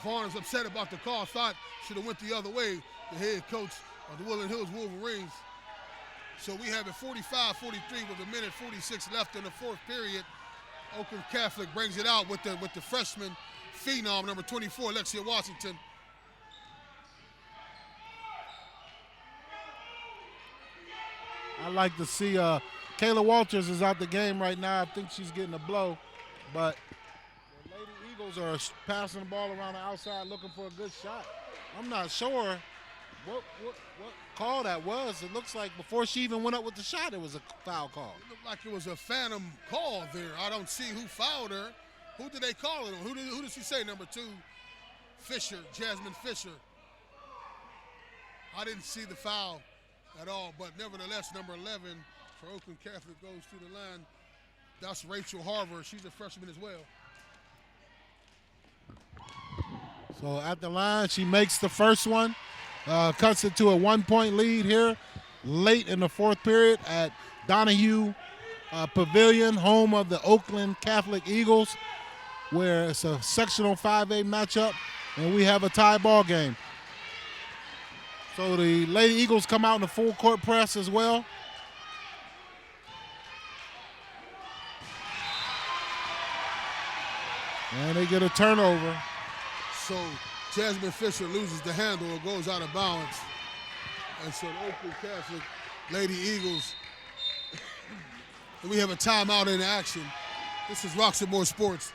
Vaughn is upset about the call. Thought should have went the other way. The head coach of the Woodland Hills Wolverines. So we have it 45-43 with 1:46 left in the fourth period. Oakland Catholic brings it out with the freshman phenom, number 24, Alexia Washington. I like to see Kayla Walters is out the game right now. I think she's getting a blow, but the Lady Eagles are passing the ball around the outside looking for a good shot. I'm not sure what call that was. It looks like before she even went up with the shot, it was a foul call. It looked like it was a phantom call there. I don't see who fouled her. Who did they call it on? Who did she say, number 2? Fisher, Jasmine Fisher. I didn't see the foul at all, but nevertheless, number 11 for Oakland Catholic goes to the line. That's Rachel Harver. She's a freshman as well. So at the line, she makes the first one, cuts it to a 1-point lead here late in the fourth period at Donahue Pavilion, home of the Oakland Catholic Eagles, where it's a sectional 5A matchup, and we have a tie ball game. So the Lady Eagles come out in the full court press as well. And they get a turnover. So Jasmine Fisher loses the handle. It goes out of bounds. And so the Oakland Catholic Lady Eagles, and we have a timeout in action. This is Roxamore Sports.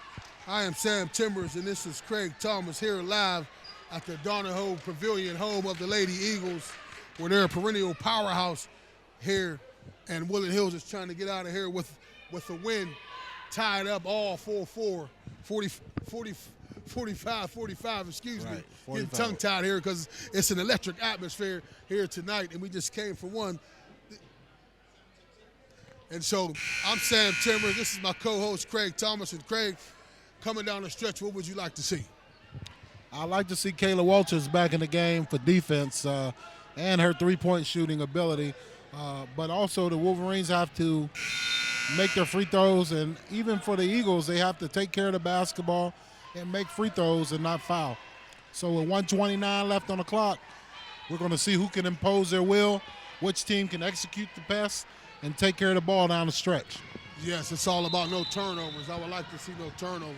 I am Sam Timbers, and this is Craig Thomas here live at the Donahue Pavilion, home of the Lady Eagles, where they're a perennial powerhouse here. And Woodland Hills is trying to get out of here with a win, tied up all 4-4, 45-45, excuse me. Getting tongue-tied here because it's an electric atmosphere here tonight, and we just came for one. And so I'm Sam Timbers. This is my co-host, Craig Thomas. And Craig, coming down the stretch, what would you like to see? I like to see Kayla Walters back in the game for defense and her three-point shooting ability. But also the Wolverines have to make their free throws, and even for the Eagles, they have to take care of the basketball and make free throws and not foul. So with 1:29 left on the clock, we're going to see who can impose their will, which team can execute the pass and take care of the ball down the stretch. Yes, it's all about no turnovers. I would like to see no turnovers.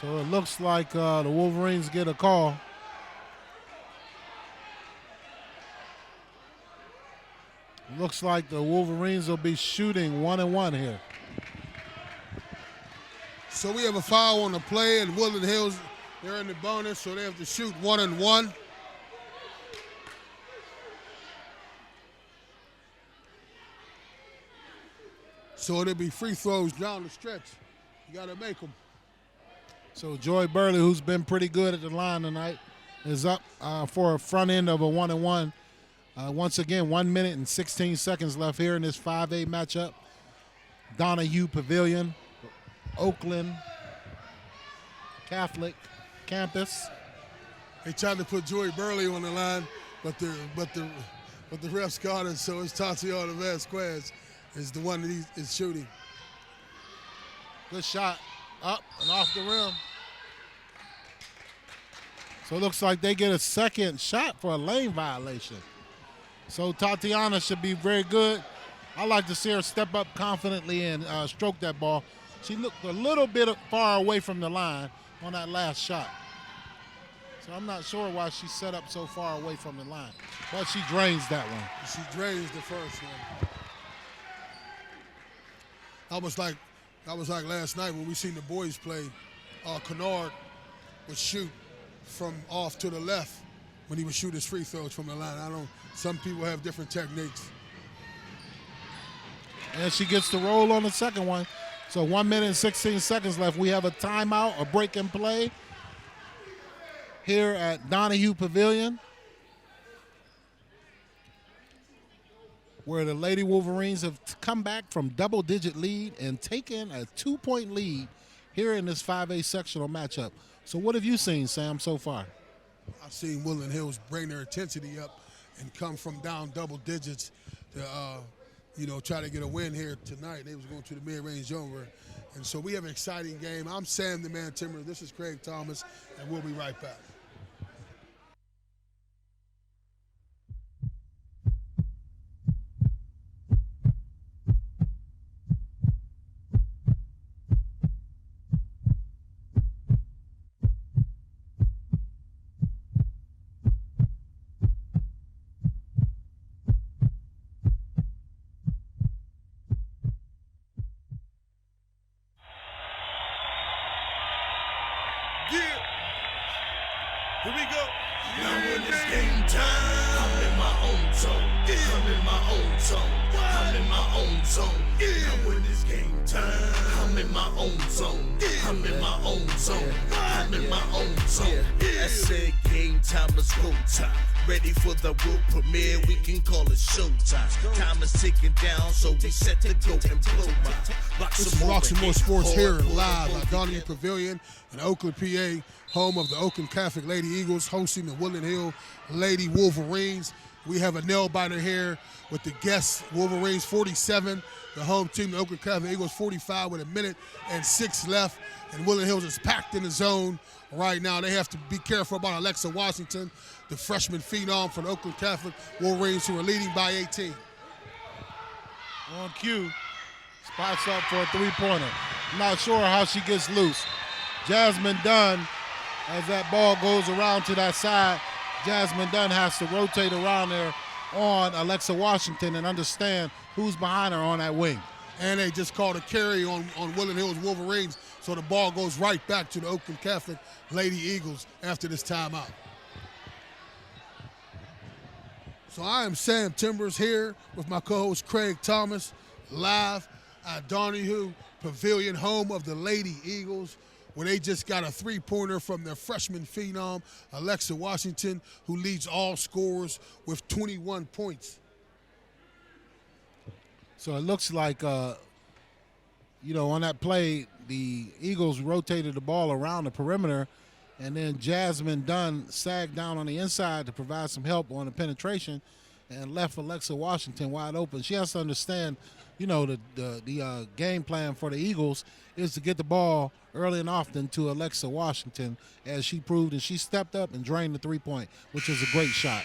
So it looks like the Wolverines get a call. Looks like the Wolverines will be shooting 1-1 here. So we have a foul on the play, and Woodland Hills, they're in the bonus, so they have to shoot 1-1. So it'll be free throws down the stretch. You got to make them. So Joy Burley, who's been pretty good at the line tonight, is up for a front end of a 1-1. Once again, 1 minute and 16 seconds left here in this 5A matchup. Donahue Pavilion, Oakland Catholic campus. They tried to put Joy Burley on the line, but the refs got it, so it's Tatiana Vasquez is the one that he is shooting. Good shot, up and off the rim. So it looks like they get a second shot for a lane violation. So Tatiana should be very good. I like to see her step up confidently and stroke that ball. She looked a little bit far away from the line on that last shot. So I'm not sure why she set up so far away from the line. But she drains that one. She drains the first one. I was like last night when we seen the boys play. Kennard would shoot from off to the left when he would shoot his free throws from the line. Some people have different techniques. And she gets the roll on the second one. So 1 minute and 16 seconds left. We have a timeout, a break and play here at Donahue Pavilion, where the Lady Wolverines have come back from double-digit lead and taken a 2-point lead here in this 5A sectional matchup. So what have you seen, Sam, so far? I've seen Woodland Hills bring their intensity up and come from down double digits to, try to get a win here tonight. They was going to the mid-range over. And so we have an exciting game. I'm Sam the Man Timber. This is Craig Thomas, and we'll be right back. Here we go. Now when it's game time, I'm in my own zone. I'm in my own zone. I'm in my own zone. Now when it's game time, I'm in my own zone. I'm in my own zone. I'm in my own zone. I said game time, let's go time. Ready for the world premiere, we can call it showtime. Time is ticking down, so we set to go and blow my. This is Roxamore Sports here live at Donahue Pavilion in Oakland, PA, home of the Oakland Catholic Lady Eagles, hosting the Woodland Hills Lady Wolverines. We have a nail biter here with the guests, Wolverines 47, the home team, the Oakland Catholic Eagles 45 with 1 minute and 6 left. And Woodland Hills is packed in the zone right now. They have to be careful about Alexa Washington, the freshman phenom for the Oakland Catholic Wolverines, who are leading by 18. On cue, spots up for a three-pointer. I'm not sure how she gets loose. Jasmine Dunn, as that ball goes around to that side, Jasmine Dunn has to rotate around there on Alexa Washington and understand who's behind her on that wing. And they just called a carry on Woodland Hills Wolverines, so the ball goes right back to the Oakland Catholic Lady Eagles after this timeout. So I am Sam Timbers here with my co-host Craig Thomas, live at Donahue Pavilion, home of the Lady Eagles, where they just got a three-pointer from their freshman phenom, Alexa Washington, who leads all scorers with 21 points. So it looks like, on that play, the Eagles rotated the ball around the perimeter, and then Jasmine Dunn sagged down on the inside to provide some help on the penetration and left Alexa Washington wide open. She has to understand, the game plan for the Eagles is to get the ball early and often to Alexa Washington, as she proved, and she stepped up and drained the three-point, which is a great shot.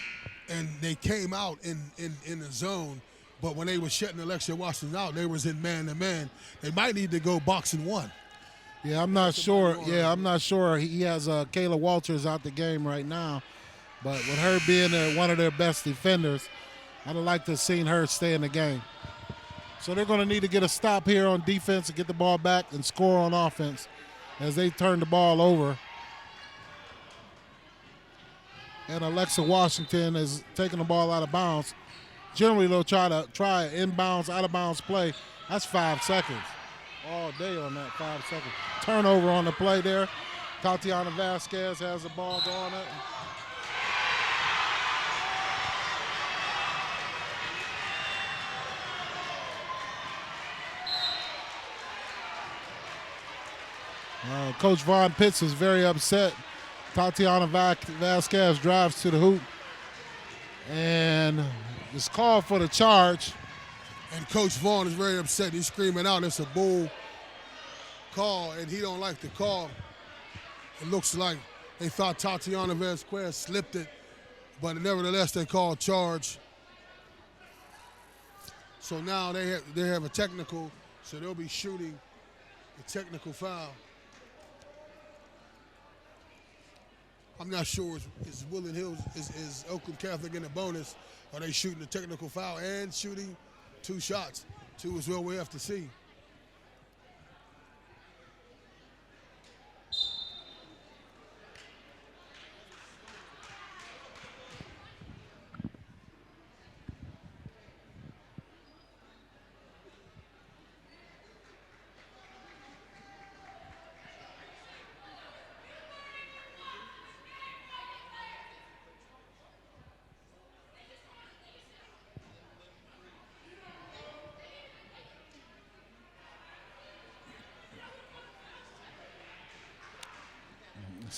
And they came out in the zone, but when they were shutting Alexa Washington out, they was in man-to-man. They might need to go boxing one. Yeah, I'm not sure. Yeah, I'm not sure. He has Kayla Walters out the game right now, but with her being one of their best defenders, I'd have liked to have seen her stay in the game. So they're going to need to get a stop here on defense and get the ball back and score on offense as they turn the ball over. And Alexa Washington is taking the ball out of bounds. Generally, they'll try an inbounds, out-of-bounds play. That's 5 seconds. All day on that 5 seconds. Turnover on the play there. Tatiana Vasquez has the ball going up. Coach Vaughn Pitts is very upset. Tatiana Vasquez drives to the hoop and is called for the charge. And Coach Vaughn is very upset. He's screaming out, it's a bull call, and he don't like the call. It looks like they thought Tatiana Vasquez slipped it, but nevertheless they called charge. So now they have a technical, so they'll be shooting a technical foul. I'm not sure is Woodland Hills, is Oakland Catholic in the bonus? Are they shooting a technical foul and shooting 2 shots? 2 is what we have to see.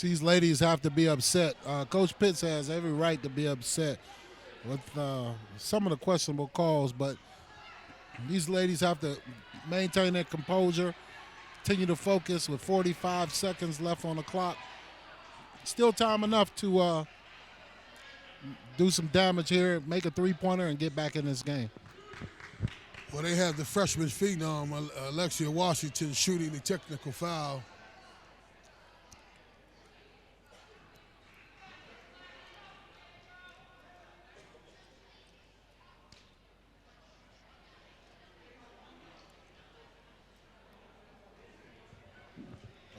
These ladies have to be upset. Coach Pitts has every right to be upset with some of the questionable calls, but these ladies have to maintain their composure, continue to focus with 45 seconds left on the clock. Still time enough to do some damage here, make a three-pointer, and get back in this game. Well, they have the freshman phenom, Alexia Washington, shooting the technical foul.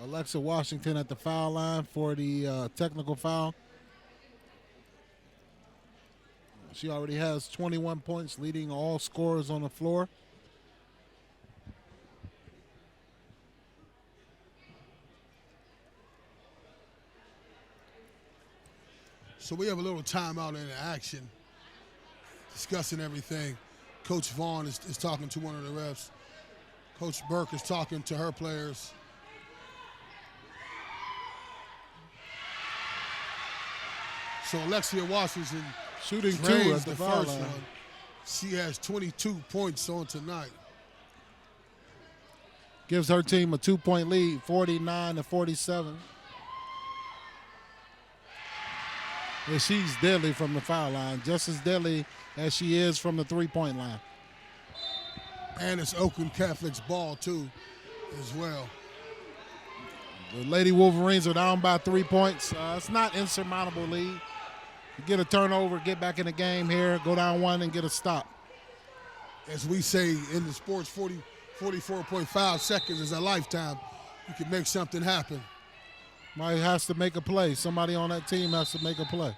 Alexa Washington at the foul line for the technical foul. She already has 21 points, leading all scorers on the floor. So we have a little timeout in action, discussing everything. Coach Vaughn is talking to one of the refs. Coach Burke is talking to her players. So Alexia Washington shooting 2 drains at the first foul line. one. She has 22 points on tonight. Gives her team a 2-point lead, 49-47. And she's deadly from the foul line, just as deadly as she is from the three-point line. And it's Oakland Catholic's ball, too, as well. The Lady Wolverines are down by 3 points. It's not insurmountable lead. You get a turnover, get back in the game here, go down 1 and get a stop. As we say in the sports, 44.5 seconds is a lifetime. You can make something happen. Somebody has to make a play. Somebody on that team has to make a play.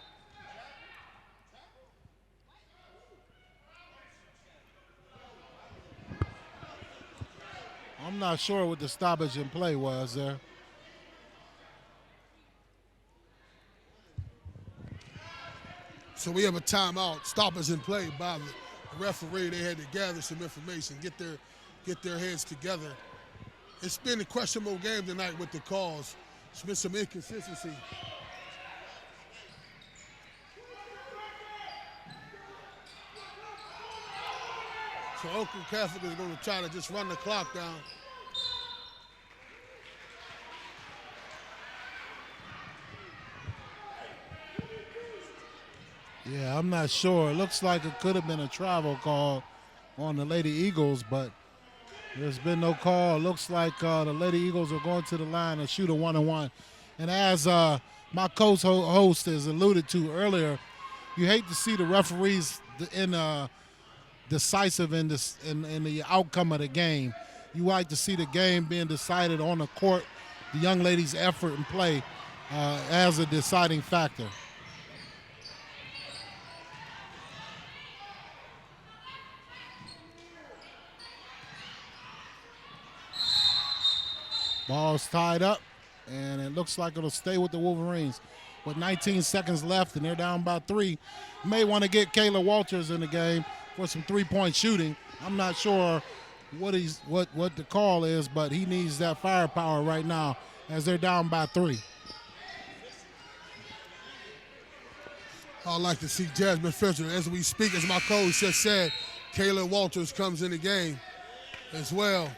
I'm I'm not sure what the stoppage in play was there. So we have a timeout. Stoppers in play by the referee. They had to gather some information, get their heads together. It's been a questionable game tonight with the calls. There's been some inconsistency. So Oakland Catholic is going to try to just run the clock down. Yeah, I'm not sure. It looks like it could have been a travel call on the Lady Eagles, but there's been no call. It looks like the Lady Eagles are going to the line to shoot a 1-on-1. And as my co-host has alluded to earlier, you hate to see the referees decisive in the outcome of the game. You like to see the game being decided on the court, the young ladies' effort and play as a deciding factor. Ball's tied up, and it looks like it'll stay with the Wolverines. With 19 seconds left, and they're down by 3. You may want to get Kayla Walters in the game for some three-point shooting. I'm not sure what the call is, but he needs that firepower right now as they're down by 3. I'd like to see Jasmine Fisher. As we speak, as my coach just said, Kayla Walters comes in the game as well.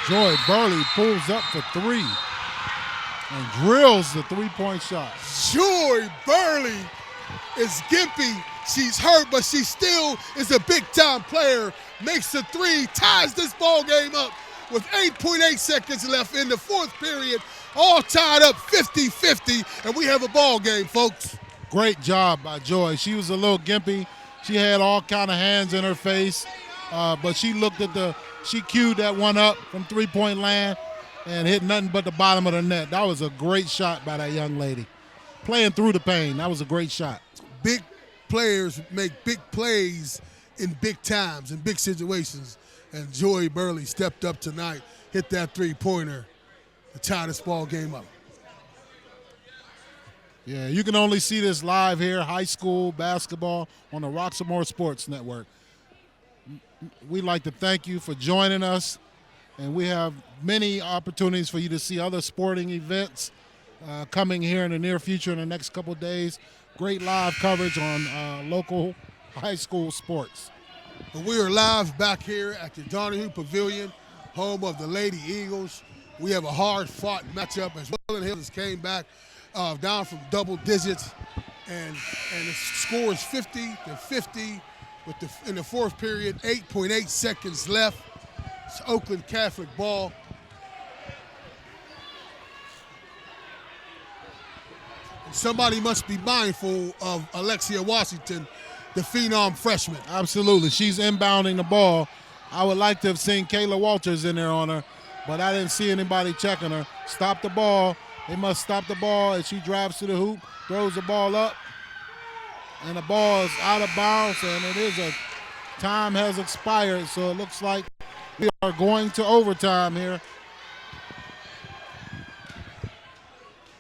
Joy Burley pulls up for 3 and drills the three-point shot. Joy Burley is gimpy. She's hurt, but she still is a big-time player. Makes the 3, ties this ball game up with 8.8 seconds left in the fourth period. All tied up 50-50, and we have a ball game, folks. Great job by Joy. She was a little gimpy. She had all kind of hands in her face, but she queued that one up from three-point land and hit nothing but the bottom of the net. That was a great shot by that young lady. Playing through the pain. That was a great shot. Big players make big plays in big times, in big situations. And Joy Burley stepped up tonight, hit that three-pointer to tie this ball game up. Yeah, you can only see this live here, high school basketball on the Roxamore Sports Network. We'd like to thank you for joining us, and we have many opportunities for you to see other sporting events coming here in the near future in the next couple of days. Great live coverage on local high school sports. We are live back here at the Donahue Pavilion, home of the Lady Eagles. We have a hard-fought matchup as Woodland Hills came back down from double digits, and the score is 50-50. In the fourth period, 8.8 seconds left. It's Oakland Catholic ball. And somebody must be mindful of Alexia Washington, the phenom freshman. Absolutely. She's inbounding the ball. I would like to have seen Kayla Walters in there on her, but I didn't see anybody checking her. Stop the ball. They must stop the ball as she drives to the hoop, throws the ball up. And the ball is out of bounds, and time has expired, so it looks like we are going to overtime here.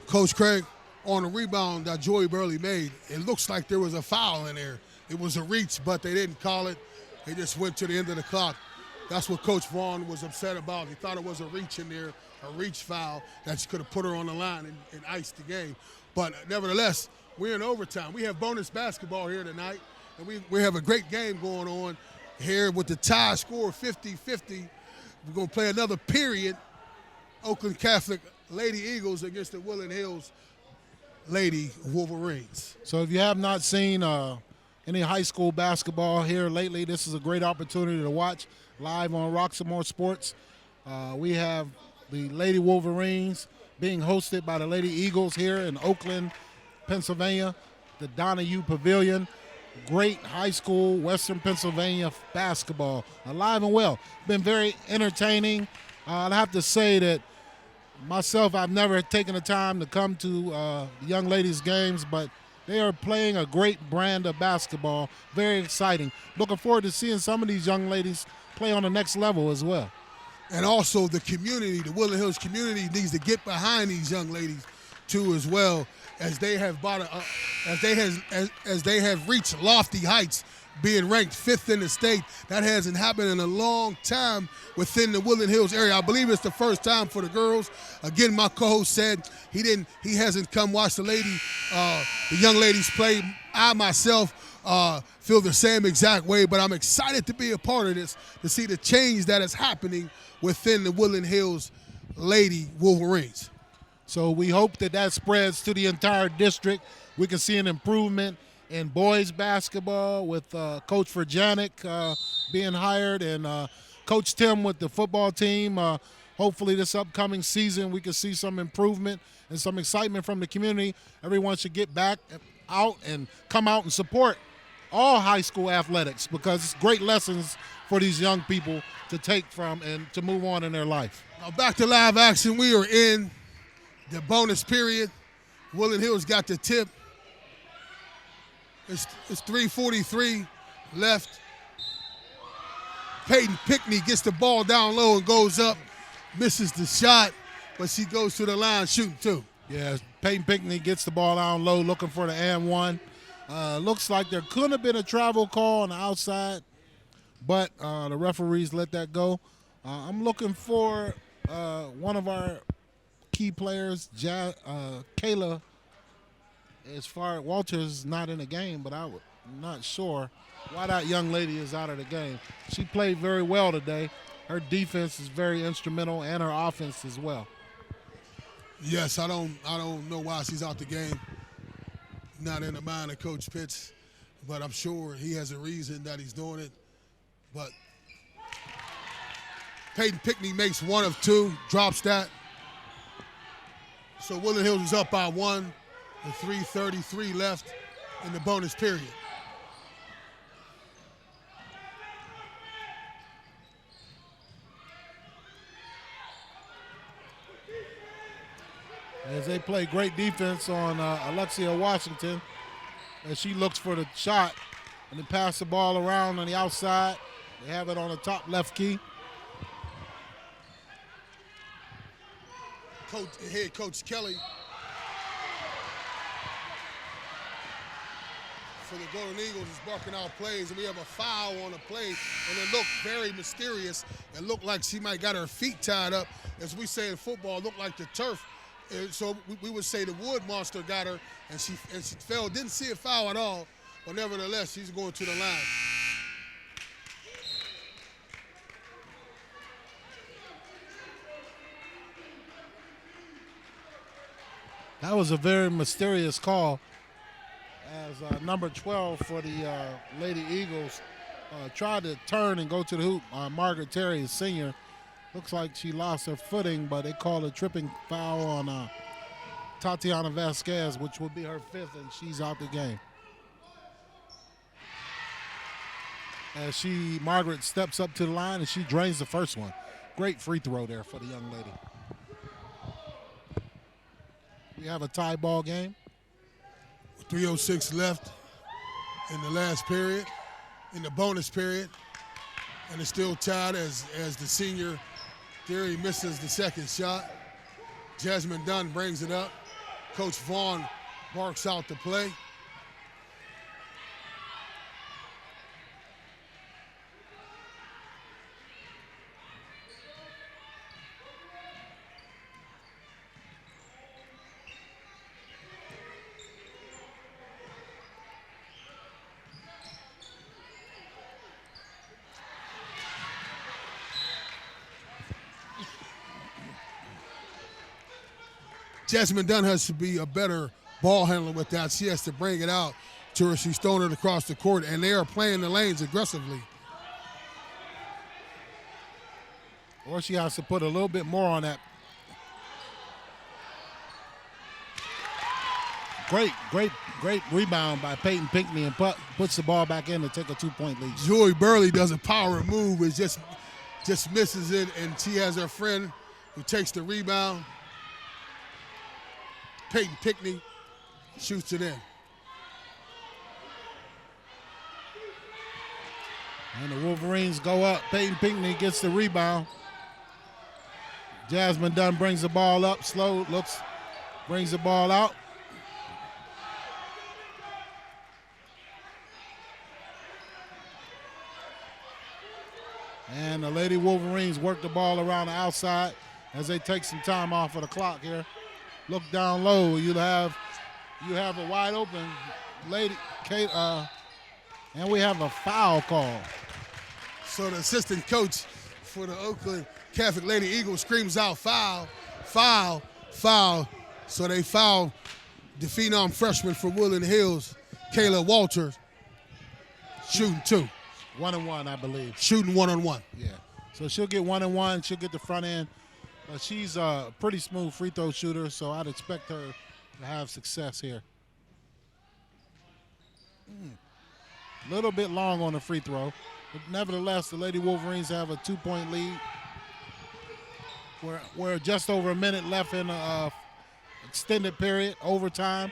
Coach Craig, on the rebound that Joy Burley made, it looks like there was a foul in there. It was a reach, but they didn't call it. They just went to the end of the clock. That's what Coach Vaughn was upset about. He thought it was a reach in there, a reach foul that could have put her on the line and iced the game. But nevertheless, we're in overtime. We have bonus basketball here tonight, and we have a great game going on here with the tie score 50-50. We're going to play another period. Oakland Catholic Lady Eagles against the Woodland Hills Lady Wolverines. So if you have not seen any high school basketball here lately, this is a great opportunity to watch live on Roxamore Sports. We have the Lady Wolverines being hosted by the Lady Eagles here in Oakland, Pennsylvania, the Donahue Pavilion. great high school, Western Pennsylvania basketball, alive and well. Been very entertaining. I'd have to say that myself, I've never taken the time to come to young ladies' games, but they are playing a great brand of basketball. Very exciting. Looking forward to seeing some of these young ladies play on the next level as well. And also the community, the Woodland Hills community needs to get behind these young ladies too as well, as they have as they have reached lofty heights, being ranked 5th in the state. That hasn't happened in a long time within the Woodland Hills area. I believe it's the first time for the girls. Again, my co-host said he hasn't come watch the young ladies play. I myself feel the same exact way, but I'm excited to be a part of this, to see the change that is happening within the Woodland Hills Lady Wolverines. So we hope that spreads to the entire district. We can see an improvement in boys basketball with Coach Verjanik being hired and Coach Tim with the football team. Hopefully this upcoming season we can see some improvement and some excitement from the community. Everyone should get back out and come out and support all high school athletics, because it's great lessons for these young people to take from and to move on in their life. Now back to live action. We are in the bonus period. Woodland Hills got the tip. It's 3:43 left. Peyton Pickney gets the ball down low and goes up, misses the shot, but she goes to the line shooting too. Yeah, Peyton Pickney gets the ball down low, looking for the and one. Looks like there could have been a travel call on the outside, but the referees let that go. I'm looking for one of our key players, Kayla. As far as Walters is not in the game, but I'm not sure why that young lady is out of the game. She played very well today. Her defense is very instrumental, and her offense as well. Yes, I don't know why she's out the game. Not in the mind of Coach Pitts, but I'm sure he has a reason that he's doing it. But Peyton Pickney makes 1 of 2, drops that. So Woodland Hills is up by 1. With 3:33 left in the bonus period. As they play great defense on Alexia Washington, as she looks for the shot and they pass the ball around on the outside. They have it on the top left key. Head Coach Kelly for the Golden Eagles is barking out plays, and we have a foul on the play, and it looked very mysterious. It looked like she might got her feet tied up. As we say in football, it looked like the turf. So we would say the wood monster got her, and she fell. Didn't see a foul at all, but nevertheless, she's going to the line. That was a very mysterious call, as number 12 for the Lady Eagles tried to turn and go to the hoop. Margaret Terry, senior, looks like she lost her footing, but they called a tripping foul on Tatiana Vasquez, which will be her 5th, and she's out the game. As Margaret steps up to the line and she drains the first one. Great free throw there for the young lady. We have a tie ball game. 3:06 left in the last period, in the bonus period, and it's still tied as the senior Theory misses the second shot. Jasmine Dunn brings it up. Coach Vaughn barks out the play. Jasmine Dunn has to be a better ball handler with that. She has to bring it out to her. She's throwing it across the court, and they are playing the lanes aggressively. Or she has to put a little bit more on that. Great rebound by Peyton Pinckney and puts the ball back in to take a 2-point lead. Joy Burley does a power move. It just misses it, and she has her friend who takes the rebound. Peyton Pinckney shoots it in. And the Wolverines go up. Peyton Pinckney gets the rebound. Jasmine Dunn brings the ball up, slow, brings the ball out. And the Lady Wolverines work the ball around the outside as they take some time off of the clock here. Look down low. You have a wide open lady, Kate, and we have a foul call. So the assistant coach for the Oakland Catholic Lady Eagles screams out foul, foul, foul. So they foul the phenom freshman for Woodland Hills, Kayla Walters, shooting 2. 1-1, I believe. Shooting 1-on-1. Yeah. So she'll get 1-1. She'll get the front end. But she's a pretty smooth free throw shooter, so I'd expect her to have success here. A little bit long on the free throw. But nevertheless, the Lady Wolverines have a 2-point lead. We're just over a minute left in the extended period, overtime.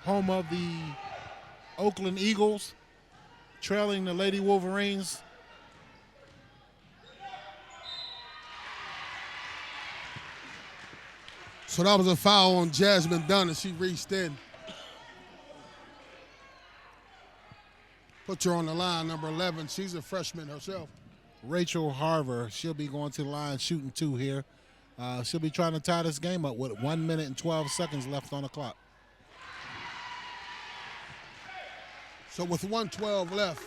Home of the Oakland Eagles, trailing the Lady Wolverines. So that was a foul on Jasmine Dunn as she reached in. Put her on the line, number 11. She's a freshman herself. Rachel Harver, she'll be going to the line shooting 2 here. She'll be trying to tie this game up with 1 minute and 12 seconds left on the clock. So with 1:12 left,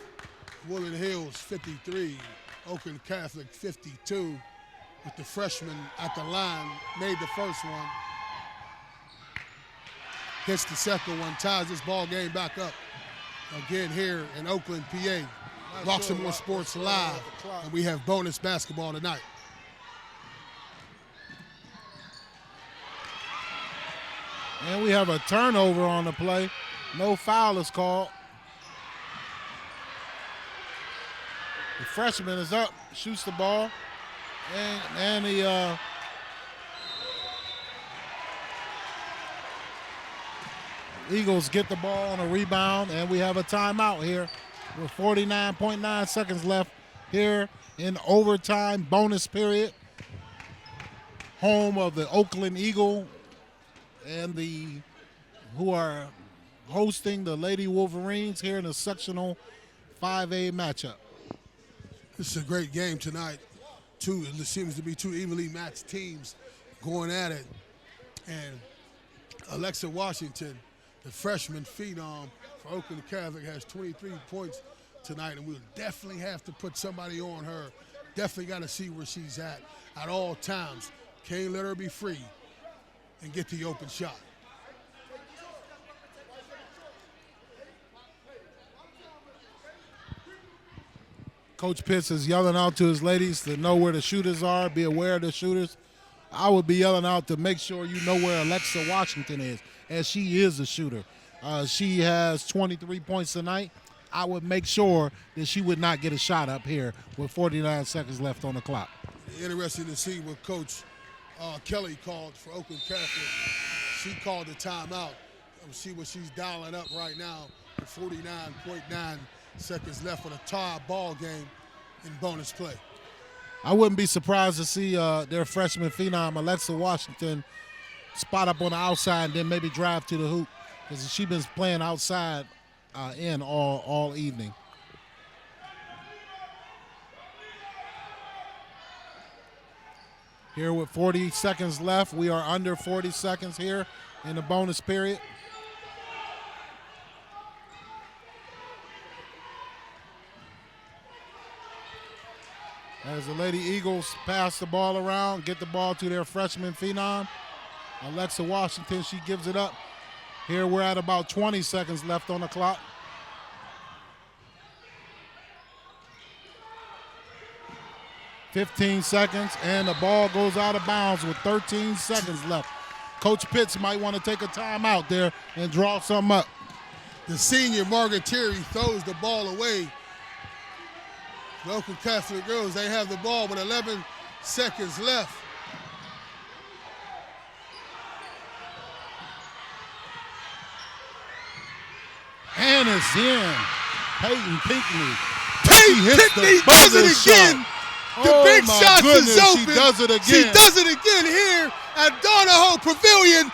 Woodland Hills 53, Oakland Catholic 52, with the freshman at the line, made the first one, hits the second one, ties this ball game back up. Again here in Oakland, PA, Roxamore Sports Live, and we have bonus basketball tonight. And we have a turnover on the play. No foul is called. The freshman is up, shoots the ball, and the Eagles get the ball on a rebound, and we have a timeout here with 49.9 seconds left here in overtime bonus period. Home of the Oakland Eagle and who are hosting the Lady Wolverines here in the sectional 5A matchup. This is a great game tonight. It seems to be 2 evenly matched teams going at it. And Alexa Washington, the freshman phenom for Oakland Catholic, has 23 points tonight, and we'll definitely have to put somebody on her. Definitely got to see where she's at all times. Can't let her be free and get the open shot. Coach Pitts is yelling out to his ladies to know where the shooters are, be aware of the shooters. I would be yelling out to make sure you know where Alexa Washington is, as she is a shooter. She has 23 points tonight. I would make sure that she would not get a shot up here with 49 seconds left on the clock. Interesting to see what Coach Kelly called for Oakland Catholic. She called the timeout. We'll see what she's dialing up right now with 49.9 seconds left for the tie ball game in bonus play. I wouldn't be surprised to see their freshman phenom, Alexa Washington, spot up on the outside and then maybe drive to the hoop, because she's been playing outside all evening. Here with 40 seconds left, we are under 40 seconds here in the bonus period. As the Lady Eagles pass the ball around, get the ball to their freshman phenom, Alexa Washington, she gives it up. Here we're at about 20 seconds left on the clock. .15 seconds, and the ball goes out of bounds with 13 seconds left. Coach Pitts might want to take a timeout there and draw something up. The senior, Margaret Terry, throws the ball away. The Oakland Catholic girls, they have the ball with 11 seconds left. And it's in. Peyton Pinckney. Peyton Pinckney does it again. The big shot is open. She does it again. She does it again here at Donahoe Pavilion.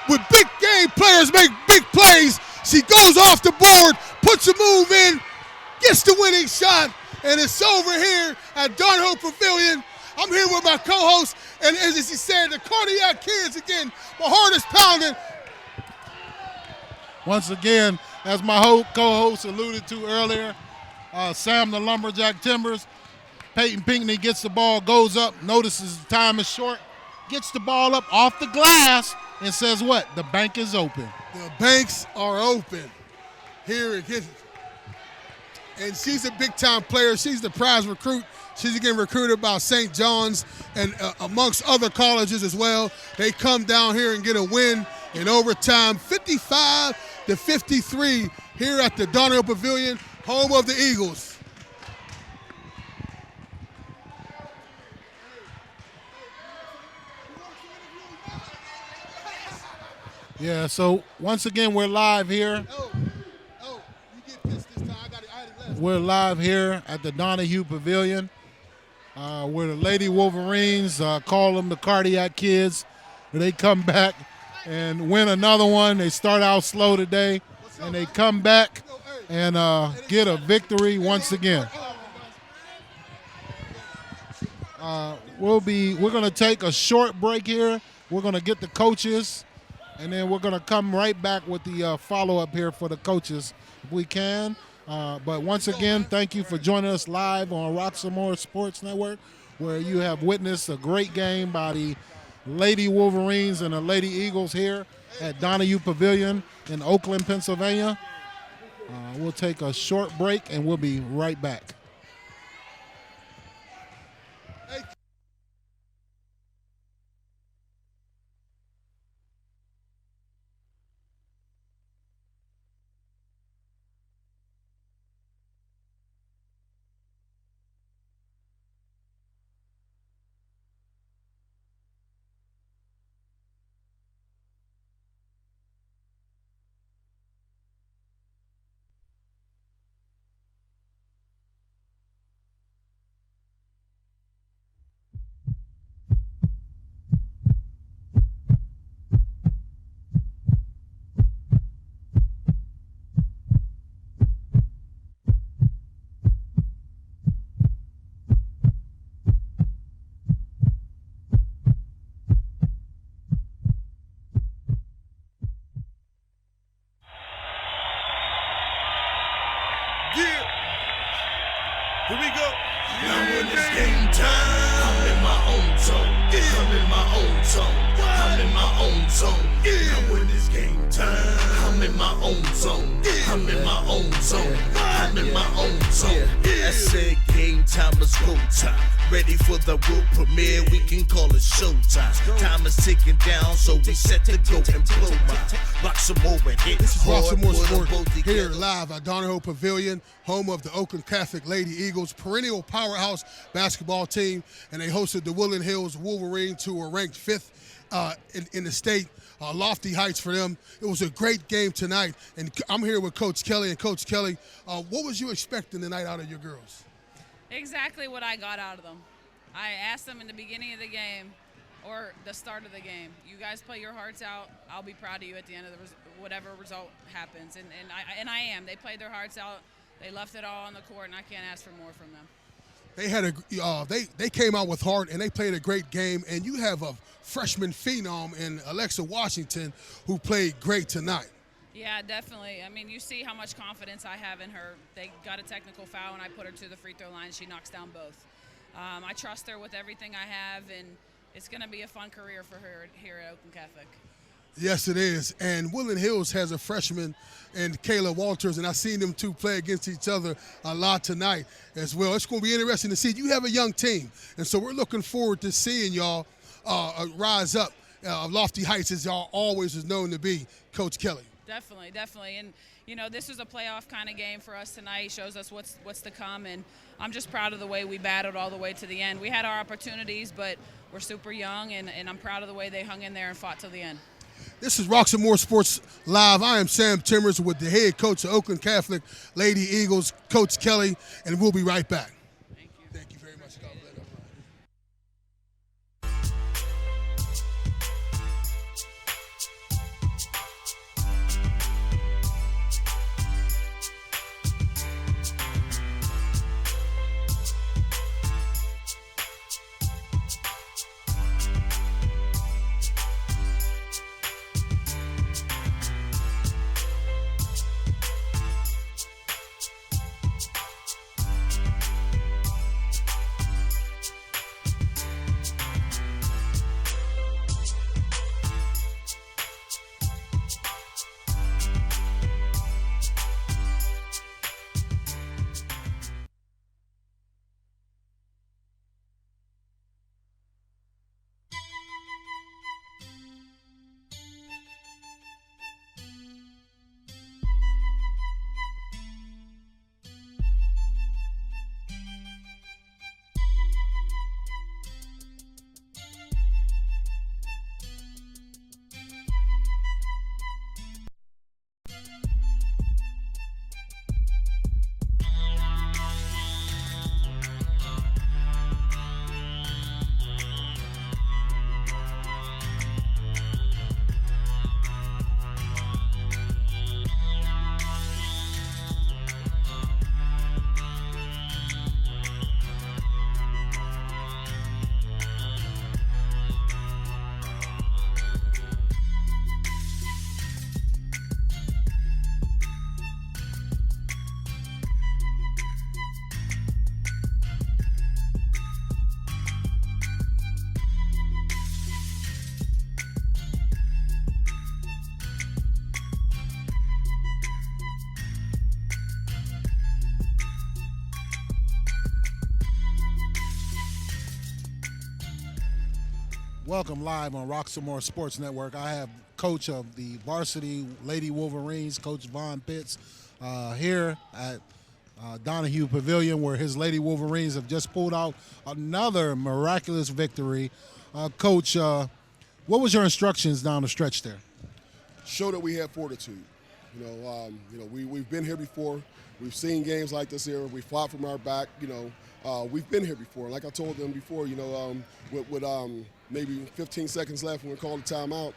With big game players make big plays. She goes off the board, puts a move in, gets the winning shot, and it's over here at Donahoe Pavilion. I'm here with my co-host, and as he said, the cardiac kids again. My heart is pounding. Once again, as my co-host alluded to earlier, Sam the Lumberjack Timbers, Peyton Pinckney gets the ball, goes up, notices the time is short, gets the ball up off the glass, and says what? The bank is open. The banks are open. Here it is. And she's a big-time player. She's the prize recruit. She's getting recruited by St. John's and amongst other colleges as well. They come down here and get a win in overtime, 55-53 here at the Donahoe Pavilion, home of the Eagles. Yeah, so once again, we're live here. You get this time. I had it last. We're live here at the Donahue Pavilion. Where the Lady Wolverines, call them the Cardiac Kids. They come back and win another one. They start out slow today, and they come back and get a victory once again. We're going to take a short break here. We're going to get the coaches, and then we're going to come right back with the follow-up here for the coaches if we can. But once again, thank you for joining us live on Roxamore Sports Network, where you have witnessed a great game by the Lady Wolverines and the Lady Eagles here at Donahue Pavilion in Oakland, Pennsylvania. We'll take a short break, and we'll be right back. Here we go. Now when it's game time, I'm in my own zone. I'm in my own zone. I'm in my own zone. Now when it's game time, I'm in my own zone. I'm in my own zone. I'm in my own zone. I said game time, let's go time. Ready for the world premiere, we can call it showtime. Time is ticking down, so we set to go and blow my Roxamore and hit. This is Roxamore Sports here live at Donahoe Pavilion, home of the Oakland Catholic Lady Eagles, perennial powerhouse basketball team, and they hosted the Woodland Hills Wolverines, who were ranked 5th in the state. Lofty heights for them. It was a great game tonight, and I'm here with Coach Kelly. And Coach Kelly, what was you expecting tonight out of your girls? Exactly what I got out of them. I asked them in the beginning of the game or the start of the game, you guys play your hearts out. I'll be proud of you at the end of whatever result happens. And I am. They played their hearts out. They left it all on the court, and I can't ask for more from them. They had they came out with heart, and they played a great game. And you have a freshman phenom in Alexa Washington who played great tonight. Yeah, definitely. I mean, you see how much confidence I have in her. They got a technical foul, and I put her to the free throw line. She knocks down both. I trust her with everything I have, and it's going to be a fun career for her here at Oakland Catholic. Yes, it is. And Woodland Hills has a freshman, and Kayla Walters, and I've seen them two play against each other a lot tonight as well. It's going to be interesting to see. You have a young team, and so we're looking forward to seeing y'all rise up lofty heights as y'all always is known to be, Coach Kelly. Definitely. And, this is a playoff kind of game for us tonight. Shows us what's to come. And I'm just proud of the way we battled all the way to the end. We had our opportunities, but we're super young, and I'm proud of the way they hung in there and fought till the end. This is Roxamore Sports Live. I am Sam Timmers with the head coach of Oakland Catholic Lady Eagles, Coach Kelly, and we'll be right back. Thank you. Thank you very much. God bless. Welcome live on Roxamore Sports Network. I have coach of the varsity Lady Wolverines, Coach Von Pitts, here at Donahue Pavilion, where his Lady Wolverines have just pulled out another miraculous victory. Coach, what was your instructions down the stretch there? Show that we have fortitude. We've been here before. We've seen games like this here. We fought from our back. We've been here before. Like I told them before, with maybe 15 seconds left when we called a timeout,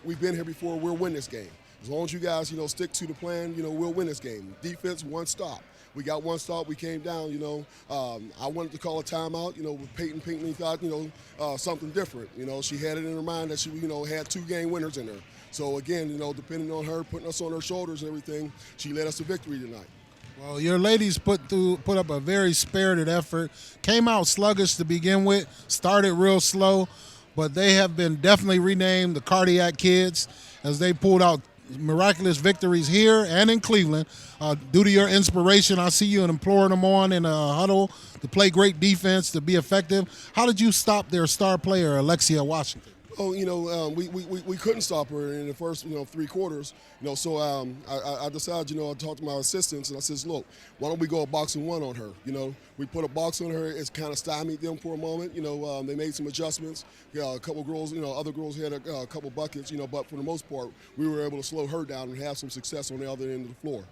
we've been here before. We'll win this game. As long as you guys, stick to the plan, we'll win this game. Defense, one stop. We got one stop. We came down, I wanted to call a timeout, with Peyton Pinckney thought, something different. She had it in her mind that she, had 2 game winners in her. So again, depending on her, putting us on her shoulders and everything, she led us to victory tonight. Well, your ladies put up a very spirited effort. Came out sluggish to begin with, started real slow, but they have been definitely renamed the Cardiac Kids as they pulled out miraculous victories here and in Cleveland. Due to your inspiration, I see you imploring them on in a huddle to play great defense, to be effective. How did you stop their star player, Alexia Washington? Oh, we couldn't stop her in the first, 3 quarters. So I decided, I talked to my assistants and I says, look, why don't we go a boxing 1 on her? We put a box on her. It's kind of stymied them for a moment. They made some adjustments. A couple girls, other girls had a couple buckets, but for the most part, we were able to slow her down and have some success on the other end of the floor.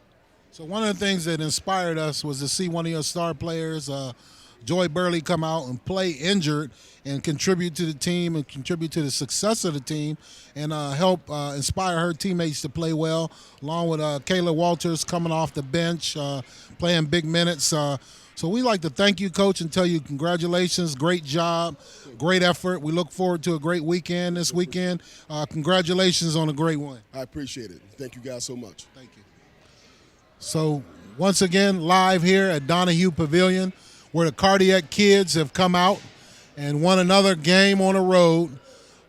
So one of the things that inspired us was to see one of your star players, Joy Burley, come out and play injured and contribute to the team and contribute to the success of the team and help inspire her teammates to play well, along with Kayla Walters coming off the bench, playing big minutes. So we like to thank you, Coach, and tell you congratulations, great job, great effort. We look forward to a great weekend this weekend. Congratulations on a great win. I appreciate it. Thank you guys so much. Thank you. So once again, live here at Donahue Pavilion, where the Cardiac Kids have come out and won another game on the road.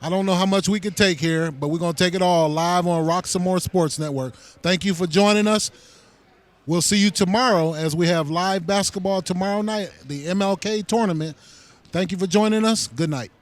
I don't know how much we could take here, but we're going to take it all live on Roxamore Sports Network. Thank you for joining us. We'll see you tomorrow as we have live basketball tomorrow night, the MLK tournament. Thank you for joining us. Good night.